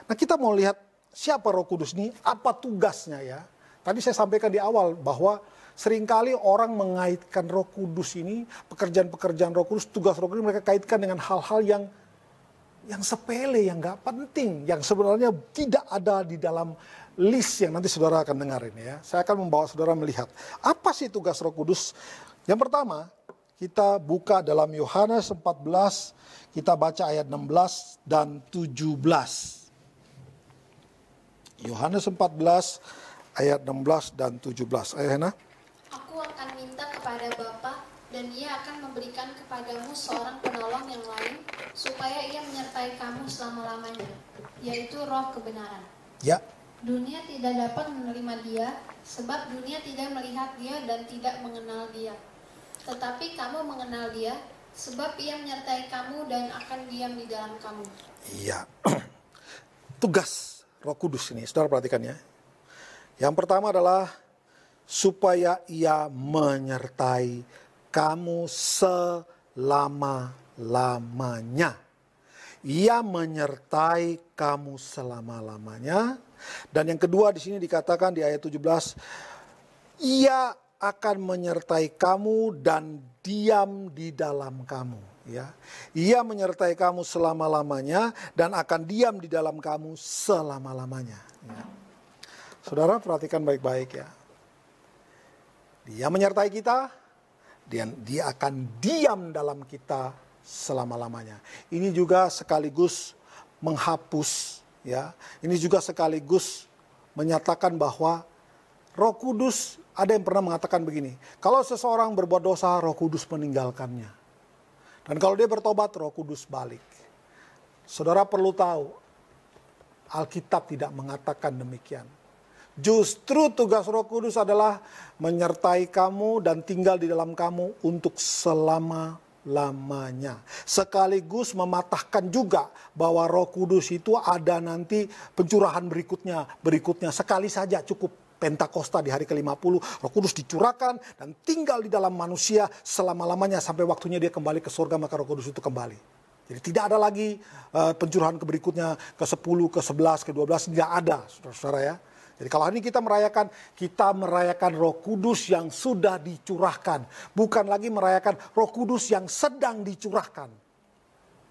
Nah kita mau lihat siapa Roh Kudus ini, apa tugasnya ya. Tadi saya sampaikan di awal bahwa seringkali orang mengaitkan Roh Kudus ini, pekerjaan-pekerjaan Roh Kudus, tugas Roh Kudus mereka kaitkan dengan hal-hal yang sepele, yang gak penting, yang sebenarnya tidak ada di dalam list yang nanti saudara akan dengarin ya. Saya akan membawa saudara melihat apa sih tugas Roh Kudus. Yang pertama, kita buka dalam Yohanes 14, kita baca ayat 16 dan 17. Yohanes 14 ayat 16 dan 17. Ayo Hena. Aku akan minta kepada Bapa dan Ia akan memberikan kepadamu seorang penolong yang lain supaya Ia menyertai kamu selama-lamanya, yaitu Roh kebenaran. Ya. Dunia tidak dapat menerima Dia sebab dunia tidak melihat Dia dan tidak mengenal Dia. Tetapi kamu mengenal Dia sebab Ia menyertai kamu dan akan diam di dalam kamu. Iya. Tugas Roh Kudus ini, saudara perhatikan ya. Yang pertama adalah supaya Ia menyertai kamu selama-lamanya. Ia menyertai kamu selama-lamanya. Dan yang kedua di sini dikatakan di ayat 17, Ia akan menyertai kamu dan diam di dalam kamu. Ya, Ia menyertai kamu selama-lamanya dan akan diam di dalam kamu selama-lamanya. Ya. Saudara perhatikan baik-baik ya. Dia menyertai kita, dia akan diam dalam kita selama-lamanya. Ini juga sekaligus menghapus ya. Ini juga sekaligus menyatakan bahwa Roh Kudus, ada yang pernah mengatakan begini, kalau seseorang berbuat dosa, Roh Kudus meninggalkannya. Dan kalau dia bertobat, Roh Kudus balik. Saudara perlu tahu, Alkitab tidak mengatakan demikian. Justru tugas Roh Kudus adalah menyertai kamu dan tinggal di dalam kamu untuk selama-lamanya. Sekaligus mematahkan juga bahwa Roh Kudus itu ada nanti pencurahan berikutnya sekali saja cukup. Pentakosta di hari ke-50, Roh Kudus dicurahkan dan tinggal di dalam manusia selama-lamanya sampai waktunya dia kembali ke surga, maka Roh Kudus itu kembali. Jadi tidak ada lagi pencurahan berikutnya ke-10, ke-11, ke-12, tidak ada saudara-saudara ya. Jadi kalau hari ini kita merayakan Roh Kudus yang sudah dicurahkan, bukan lagi merayakan Roh Kudus yang sedang dicurahkan.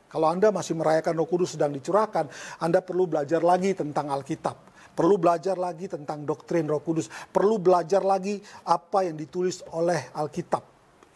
Kalau Anda masih merayakan Roh Kudus sedang dicurahkan, Anda perlu belajar lagi tentang Alkitab. Perlu belajar lagi tentang doktrin Roh Kudus. Perlu belajar lagi apa yang ditulis oleh Alkitab.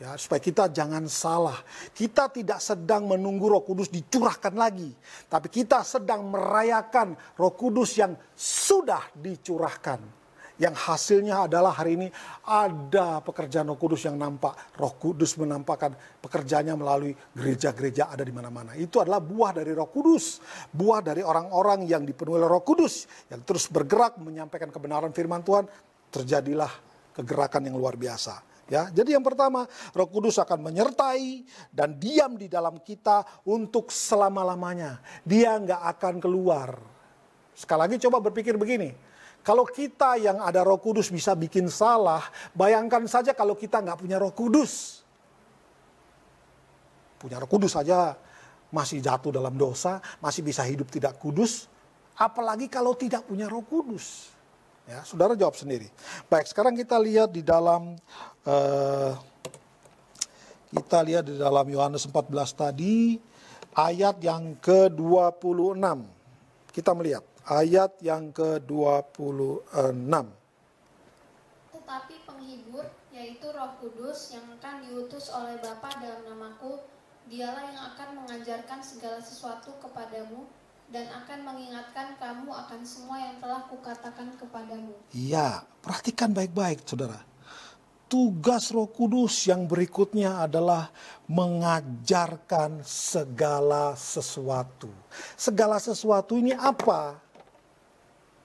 Ya, supaya kita jangan salah. Kita tidak sedang menunggu Roh Kudus dicurahkan lagi. Tapi kita sedang merayakan Roh Kudus yang sudah dicurahkan. Yang hasilnya adalah hari ini ada pekerjaan Roh Kudus yang nampak. Roh Kudus menampakkan pekerjaannya melalui gereja-gereja ada di mana-mana. Itu adalah buah dari Roh Kudus. Buah dari orang-orang yang dipenuhi oleh Roh Kudus. Yang terus bergerak menyampaikan kebenaran firman Tuhan. Terjadilah kegerakan yang luar biasa. Ya, jadi yang pertama, Roh Kudus akan menyertai dan diam di dalam kita untuk selama-lamanya. Dia nggak akan keluar. Sekali lagi coba berpikir begini, kalau kita yang ada Roh Kudus bisa bikin salah, bayangkan saja kalau kita nggak punya Roh Kudus. Punya Roh Kudus saja masih jatuh dalam dosa, masih bisa hidup tidak kudus, apalagi kalau tidak punya Roh Kudus. Ya, saudara jawab sendiri. Baik, sekarang kita lihat di dalam Yohanes 14 tadi, ayat yang ke-26. Kita melihat ayat yang ke-26. Tetapi penghibur, yaitu Roh Kudus yang akan diutus oleh Bapa dalam namaku, dialah yang akan mengajarkan segala sesuatu kepadamu, dan akan mengingatkan kamu akan semua yang telah kukatakan kepadamu. Iya, perhatikan baik-baik saudara. Tugas Roh Kudus yang berikutnya adalah mengajarkan segala sesuatu. Segala sesuatu ini apa?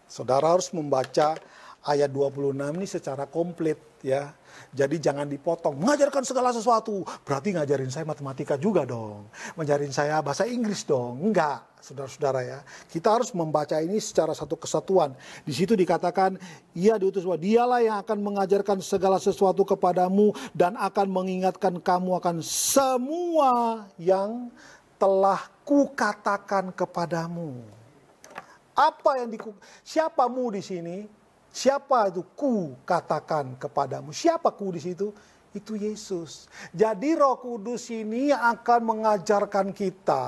Saudara harus membaca ayat 26 ini secara komplit ya. Jadi jangan dipotong, mengajarkan segala sesuatu. Berarti ngajarin saya matematika juga dong. Ngajarin saya bahasa Inggris dong. Enggak, saudara-saudara ya. Kita harus membaca ini secara satu kesatuan. Di situ dikatakan, ia diutus bahwa dialah yang akan mengajarkan segala sesuatu kepadamu dan akan mengingatkan kamu akan semua yang telah kukatakan kepadamu. Apa yang siapamu di sini? Siapa itu ku katakan kepadamu? Siapa ku di situ? Itu Yesus. Jadi Roh Kudus ini akan mengajarkan kita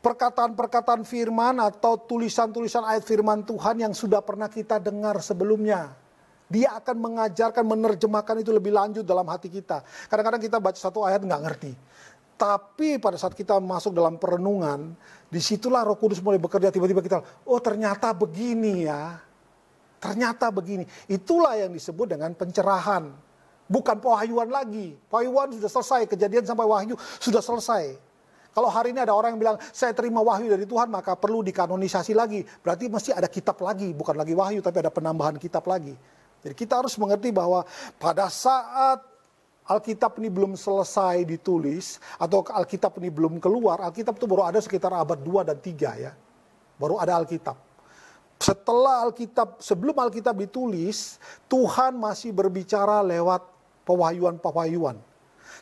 perkataan-perkataan firman atau tulisan-tulisan ayat firman Tuhan yang sudah pernah kita dengar sebelumnya. Dia akan mengajarkan, menerjemahkan itu lebih lanjut dalam hati kita. Kadang-kadang kita baca satu ayat nggak ngerti. Tapi pada saat kita masuk dalam perenungan, disitulah Roh Kudus mulai bekerja. Tiba-tiba kita, oh ternyata begini ya. Ternyata begini. Itulah yang disebut dengan pencerahan. Bukan pewahyuan lagi. Pewahyuan sudah selesai. Kejadian sampai wahyu sudah selesai. Kalau hari ini ada orang yang bilang, saya terima wahyu dari Tuhan, maka perlu dikanonisasi lagi. Berarti mesti ada kitab lagi. Bukan lagi wahyu, tapi ada penambahan kitab lagi. Jadi kita harus mengerti bahwa pada saat Alkitab ini belum selesai ditulis, atau Alkitab ini belum keluar, Alkitab itu baru ada sekitar abad 2 dan 3 ya. Baru ada Alkitab. Setelah Alkitab, sebelum Alkitab ditulis, Tuhan masih berbicara lewat pewahyuan-pewahyuan.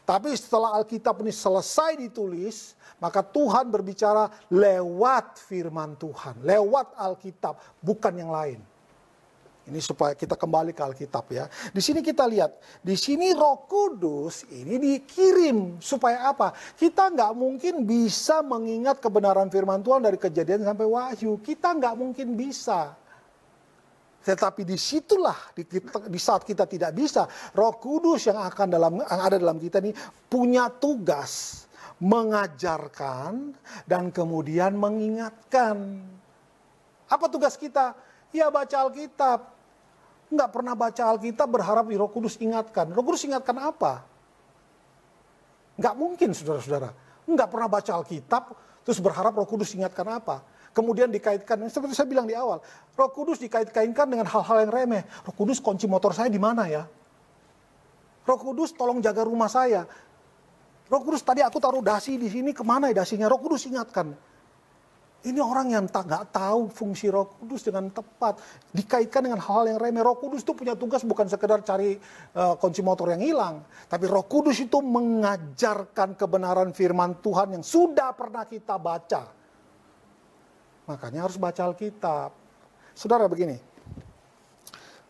Tapi setelah Alkitab ini selesai ditulis, maka Tuhan berbicara lewat firman Tuhan, lewat Alkitab, bukan yang lain. Ini supaya kita kembali ke Alkitab ya. Di sini kita lihat, di sini Roh Kudus ini dikirim supaya apa? Kita nggak mungkin bisa mengingat kebenaran firman Tuhan dari Kejadian sampai Wahyu. Kita nggak mungkin bisa. Tetapi disitulah di saat kita tidak bisa, Roh Kudus yang ada dalam kita ini punya tugas mengajarkan dan kemudian mengingatkan. Apa tugas kita? Ya baca Alkitab. Nggak pernah baca Alkitab berharap Roh Kudus ingatkan. Roh Kudus ingatkan apa? Nggak mungkin saudara-saudara. Nggak pernah baca Alkitab terus berharap Roh Kudus ingatkan apa? Kemudian dikaitkan, seperti saya bilang di awal, Roh Kudus dikait-kaitkan dengan hal-hal yang remeh. Roh Kudus kunci motor saya di mana ya? Roh Kudus tolong jaga rumah saya. Roh Kudus tadi aku taruh dasi di sini, kemana ya dasinya? Roh Kudus ingatkan. Ini orang yang nggak tahu fungsi Roh Kudus dengan tepat. Dikaitkan dengan hal-hal yang remeh. Roh Kudus itu punya tugas bukan sekedar cari kunci motor yang hilang. Tapi Roh Kudus itu mengajarkan kebenaran firman Tuhan yang sudah pernah kita baca. Makanya harus baca Alkitab. Saudara begini,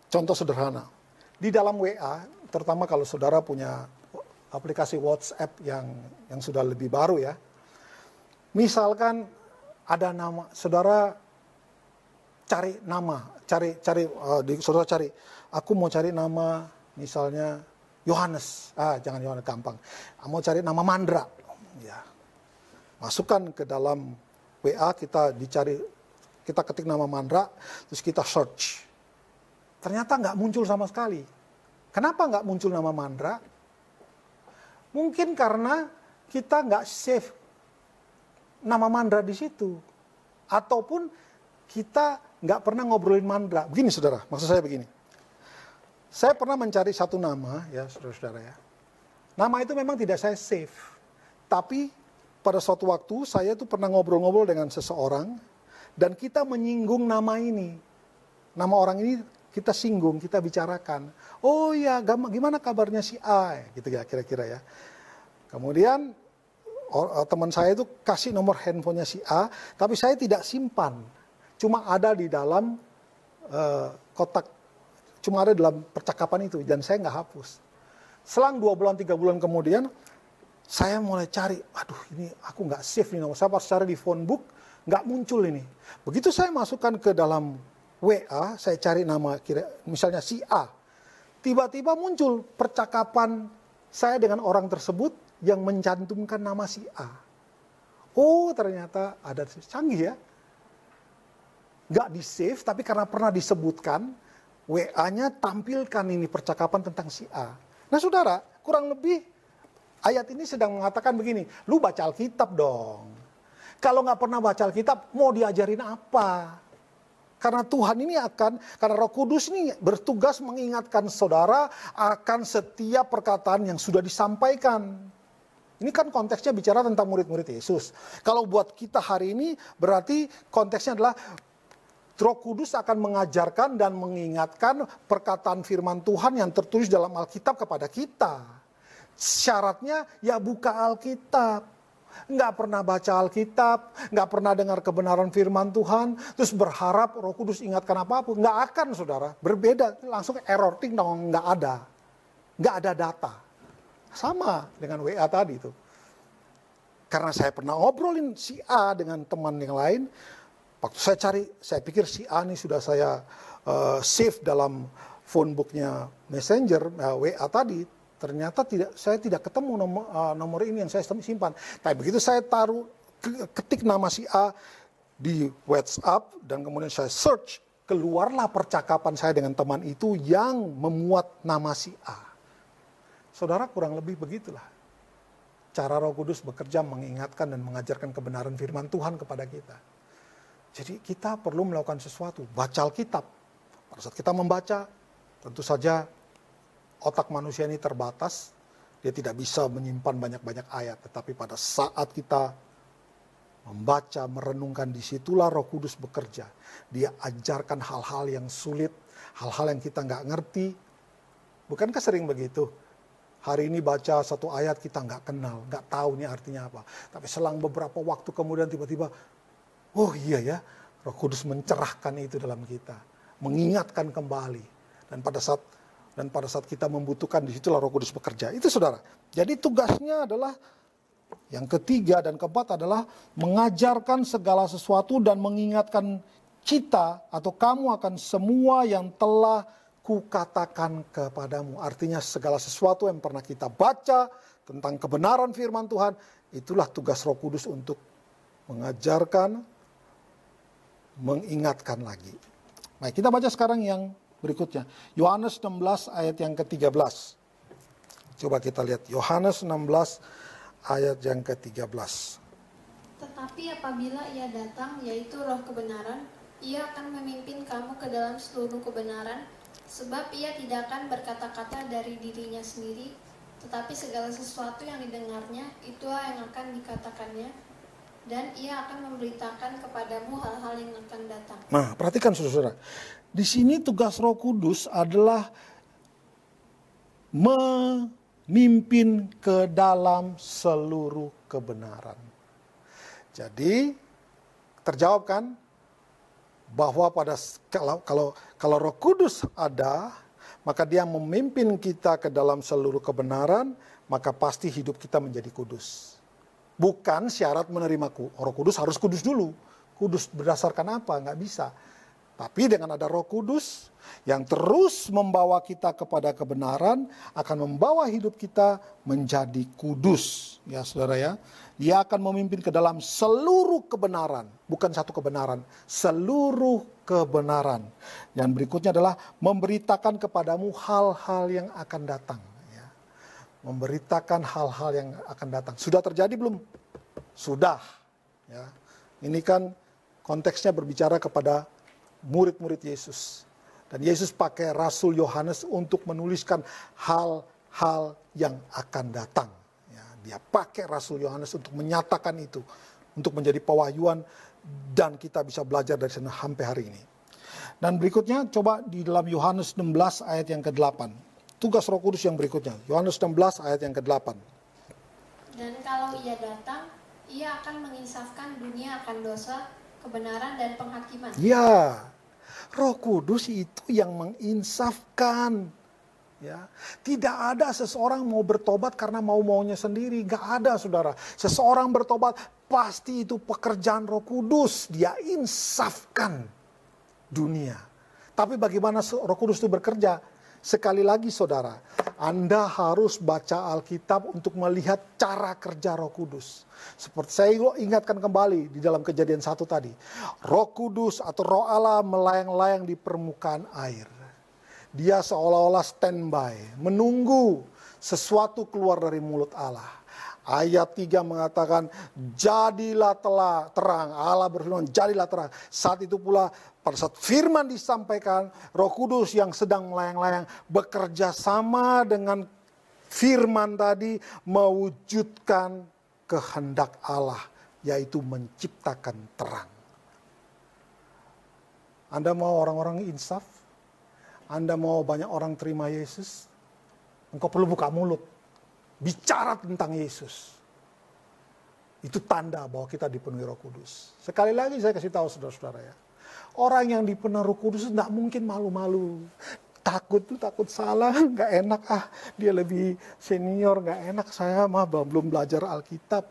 contoh sederhana. Di dalam WA, terutama kalau saudara punya aplikasi WhatsApp yang sudah lebih baru ya. Misalkan ada nama, saudara cari nama, saudara cari, aku mau cari nama misalnya Yohanes, jangan Yohanes gampang, mau cari nama Mandra, ya, masukkan ke dalam WA kita ketik nama Mandra, terus kita search, ternyata nggak muncul sama sekali. Kenapa nggak muncul nama Mandra? Mungkin karena kita nggak save nama Mandra di situ. Ataupun kita nggak pernah ngobrolin Mandra. Begini saudara, maksud saya begini. Saya pernah mencari satu nama, ya saudara-saudara ya. Nama itu memang tidak saya save. Tapi pada suatu waktu saya tuh pernah ngobrol-ngobrol dengan seseorang. Dan kita menyinggung nama ini. Nama orang ini kita singgung, kita bicarakan. Oh ya, gimana kabarnya si A? Gitu ya kira-kira ya. Kemudian teman saya itu kasih nomor handphonenya si A. Tapi saya tidak simpan. Cuma ada di dalam kotak. Cuma ada dalam percakapan itu dan saya nggak hapus. Selang 2 bulan, 3 bulan kemudian, saya mulai cari, aduh ini aku nggak save nih nomor. Saya pas cari di phone book, nggak muncul ini. Begitu saya masukkan ke dalam WA, saya cari nama, misalnya si A. Tiba-tiba muncul percakapan saya dengan orang tersebut yang mencantumkan nama si A. Oh ternyata ada, canggih ya. Nggak di save, tapi karena pernah disebutkan, WA-nya tampilkan ini percakapan tentang si A. Nah saudara, kurang lebih ayat ini sedang mengatakan begini, lu baca Alkitab dong. Kalau nggak pernah baca Alkitab, mau diajarin apa? Karena Tuhan ini karena Roh Kudus ini bertugas mengingatkan saudara akan setiap perkataan yang sudah disampaikan. Ini kan konteksnya bicara tentang murid-murid Yesus. Kalau buat kita hari ini, berarti konteksnya adalah Roh Kudus akan mengajarkan dan mengingatkan perkataan firman Tuhan yang tertulis dalam Alkitab kepada kita. Syaratnya ya buka Alkitab. Nggak pernah baca Alkitab, nggak pernah dengar kebenaran firman Tuhan, terus berharap Roh Kudus ingatkan apapun. Nggak akan saudara, berbeda, langsung error, ting dong, nggak ada. Nggak ada data. Sama dengan WA tadi itu. Karena saya pernah ngobrolin si A dengan teman yang lain, waktu saya cari, saya pikir si A ini sudah saya save dalam phone booknya Messenger, WA tadi. Ternyata saya tidak ketemu nomor ini yang saya simpan. Tapi begitu saya ketik nama si A di WhatsApp dan kemudian saya search, keluarlah percakapan saya dengan teman itu yang memuat nama si A. Saudara, kurang lebih begitulah cara Roh Kudus bekerja mengingatkan dan mengajarkan kebenaran firman Tuhan kepada kita. Jadi kita perlu melakukan sesuatu, baca Alkitab. Pada saat kita membaca, tentu saja otak manusia ini terbatas. Dia tidak bisa menyimpan banyak-banyak ayat. Tetapi pada saat kita membaca, merenungkan, disitulah Roh Kudus bekerja. Dia ajarkan hal-hal yang sulit, hal-hal yang kita nggak ngerti. Bukankah sering begitu? Hari ini baca satu ayat kita nggak kenal, nggak tahu ini artinya apa. Tapi selang beberapa waktu kemudian tiba-tiba, oh iya ya, Roh Kudus mencerahkan itu dalam kita, mengingatkan kembali. Dan pada saat kita membutuhkan, disitulah Roh Kudus bekerja. Itu saudara. Jadi tugasnya adalah yang ketiga dan keempat adalah mengajarkan segala sesuatu dan mengingatkan kita atau kamu akan semua yang telah kukatakan kepadamu. Artinya segala sesuatu yang pernah kita baca tentang kebenaran firman Tuhan, itulah tugas Roh Kudus untuk mengajarkan, mengingatkan lagi. Baik, kita baca sekarang yang berikutnya. Yohanes 16 ayat yang ke-13. Coba kita lihat Yohanes 16 ayat yang ke-13. Tetapi apabila ia datang, yaitu Roh kebenaran, ia akan memimpin kamu ke dalam seluruh kebenaran, sebab ia tidak akan berkata-kata dari dirinya sendiri, tetapi segala sesuatu yang didengarnya, itulah yang akan dikatakannya, dan ia akan memberitakan kepadamu hal-hal yang akan datang. Nah, perhatikan saudara. Di sini tugas Roh Kudus adalah memimpin ke dalam seluruh kebenaran. Jadi terjawab kan bahwa kalau Roh Kudus ada, maka dia memimpin kita ke dalam seluruh kebenaran, maka pasti hidup kita menjadi kudus. Bukan syarat menerima Roh Kudus harus kudus dulu. Kudus berdasarkan apa? Nggak bisa. Tapi dengan ada Roh Kudus yang terus membawa kita kepada kebenaran, akan membawa hidup kita menjadi kudus. Ya saudara ya. Dia akan memimpin ke dalam seluruh kebenaran. Bukan satu kebenaran, seluruh kebenaran. Yang berikutnya adalah memberitakan kepadamu hal-hal yang akan datang. Ya. Memberitakan hal-hal yang akan datang. Sudah terjadi belum? Sudah. Ya. Ini kan konteksnya berbicara kepada murid-murid Yesus Dan Yesus pakai Rasul Yohanes untuk menuliskan hal-hal yang akan datang. Ya, dia pakai Rasul Yohanes untuk menyatakan itu, untuk menjadi pewahyuan, dan kita bisa belajar dari sana sampai hari ini. Dan berikutnya coba di dalam Yohanes 16 ayat yang ke-8. Tugas Roh Kudus yang berikutnya, Yohanes 16 ayat yang ke-8. Dan kalau ia datang, ia akan menginsafkan dunia akan dosa, kebenaran, dan penghakiman. Ya, Roh Kudus itu yang menginsafkan. Ya, tidak ada seseorang mau bertobat karena mau-maunya sendiri. Gak ada, saudara. Seseorang bertobat pasti itu pekerjaan Roh Kudus. Dia insafkan dunia. Tapi bagaimana Roh Kudus itu bekerja? Sekali lagi saudara, Anda harus baca Alkitab untuk melihat cara kerja Roh Kudus. Seperti saya ingatkan kembali di dalam Kejadian 1 tadi. Roh Kudus atau Roh Allah melayang-layang di permukaan air. Dia seolah-olah standby, menunggu sesuatu keluar dari mulut Allah. Ayat 3 mengatakan, jadilah terang. Allah berfirman, jadilah terang. Saat itu pula pada saat firman disampaikan, Roh Kudus yang sedang melayang-layang bekerja sama dengan firman tadi mewujudkan kehendak Allah, yaitu menciptakan terang. Anda mau orang-orang insaf? Anda mau banyak orang terima Yesus? Engkau perlu buka mulut. Bicara tentang Yesus. Itu tanda bahwa kita dipenuhi Roh Kudus. Sekali lagi saya kasih tahu saudara-saudara ya. Orang yang dipenuhi Roh Kudus tidak mungkin malu-malu. Takut salah, gak enak dia lebih senior, gak enak saya mah belum belajar Alkitab.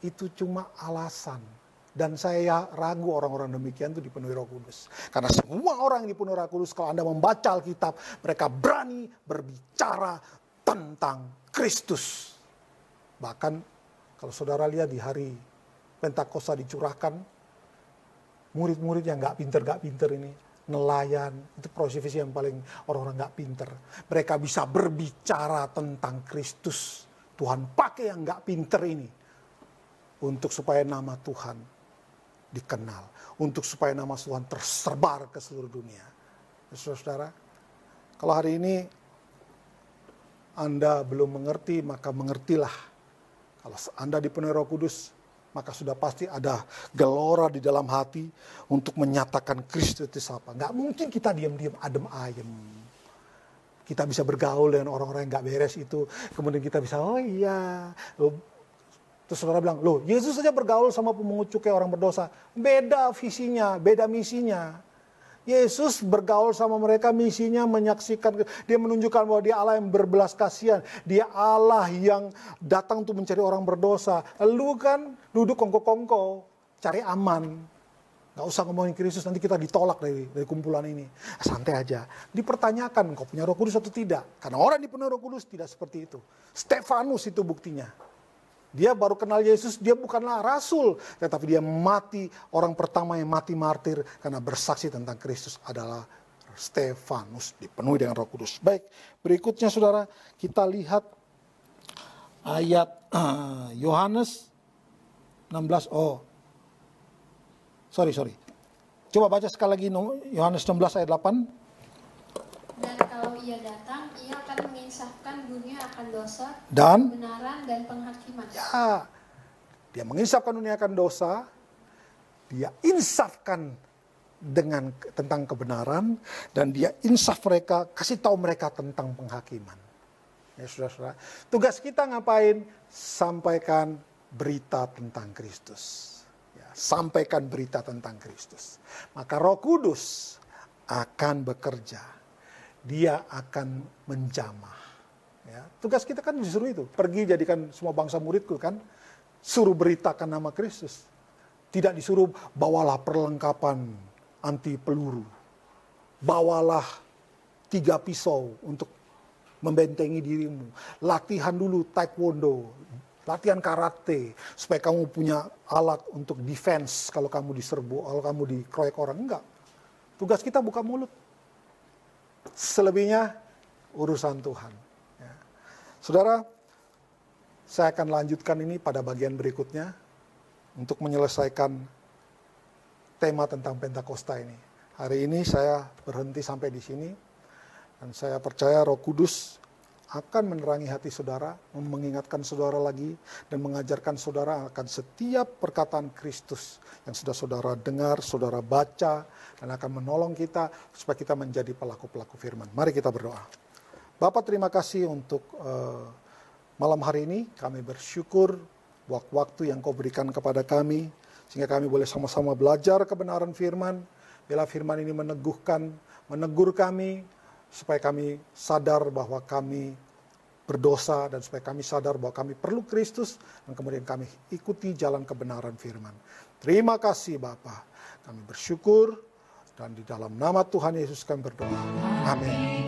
Itu cuma alasan. Dan saya ragu orang-orang demikian itu dipenuhi Roh Kudus. Karena semua orang yang dipenuhi Roh Kudus, kalau Anda membaca Alkitab, mereka berani berbicara tentang Kristus. Bahkan kalau saudara lihat di hari Pentakosta dicurahkan, murid-murid yang gak pinter ini, nelayan, itu profesi yang paling orang-orang gak pinter. Mereka bisa berbicara tentang Kristus. Tuhan pakai yang gak pinter ini untuk supaya nama Tuhan dikenal, untuk supaya nama Tuhan tersebar ke seluruh dunia. Saudara, kalau hari ini Anda belum mengerti, maka mengertilah. Kalau Anda dipenuhi Roh Kudus, maka sudah pasti ada gelora di dalam hati untuk menyatakan Kristus itu siapa. Gak mungkin kita diam-diam adem ayem. Kita bisa bergaul dengan orang-orang yang gak beres itu. Kemudian kita bisa, oh iya. Terus saudara bilang, loh Yesus saja bergaul sama pemungut cukai orang berdosa. Beda visinya, beda misinya. Yesus bergaul sama mereka, misinya menyaksikan, dia menunjukkan bahwa dia Allah yang berbelas kasihan. Dia Allah yang datang untuk mencari orang berdosa. Lu kan duduk kongko-kongko, cari aman. Gak usah ngomongin Kristus, nanti kita ditolak dari kumpulan ini. Santai aja. Dipertanyakan, kau punya Roh Kudus atau tidak? Karena orang dipenuhi Roh Kudus tidak seperti itu. Stefanus itu buktinya. Dia baru kenal Yesus, dia bukanlah rasul. Tetapi dia mati, orang pertama yang mati martir karena bersaksi tentang Kristus adalah Stefanus, dipenuhi dengan Roh Kudus. Baik, berikutnya saudara, kita lihat ayat Yohanes 16. Sorry. Coba baca sekali lagi Yohanes 16 ayat 8. Dan kalau ia datang, ia akan menginsafkan dunia akan dosa, dan kebenaran, dan penghakiman. Ya, dia menginsafkan dunia akan dosa, dia insafkan tentang kebenaran, dan dia insaf mereka, kasih tahu mereka tentang penghakiman. Ya saudara-saudara, tugas kita ngapain? Sampaikan berita tentang Kristus. Ya, sampaikan berita tentang Kristus. Maka Roh Kudus akan bekerja. Dia akan menjamah. Ya, tugas kita kan disuruh itu. Pergi jadikan semua bangsa muridku kan. Suruh beritakan nama Kristus. Tidak disuruh bawalah perlengkapan anti peluru. Bawalah 3 pisau untuk membentengi dirimu. Latihan dulu taekwondo. Latihan karate. Supaya kamu punya alat untuk defense kalau kamu diserbu. Kalau kamu dikeroyok orang. Enggak. Tugas kita buka mulut. Selebihnya urusan Tuhan. Ya. Saudara, saya akan lanjutkan ini pada bagian berikutnya untuk menyelesaikan tema tentang Pentakosta ini. Hari ini saya berhenti sampai di sini. Dan saya percaya Roh Kudus akan menerangi hati saudara, mengingatkan saudara lagi, dan mengajarkan saudara akan setiap perkataan Kristus yang sudah saudara dengar, saudara baca, dan akan menolong kita supaya kita menjadi pelaku-pelaku firman. Mari kita berdoa. Bapa, terima kasih untuk malam hari ini. Kami bersyukur waktu yang kau berikan kepada kami, sehingga kami boleh sama-sama belajar kebenaran firman. Bila firman ini meneguhkan, menegur kami, supaya kami sadar bahwa kami berdosa, dan supaya kami sadar bahwa kami perlu Kristus, dan kemudian kami ikuti jalan kebenaran firman. Terima kasih Bapa. Kami bersyukur, dan di dalam nama Tuhan Yesus kami berdoa. Amin.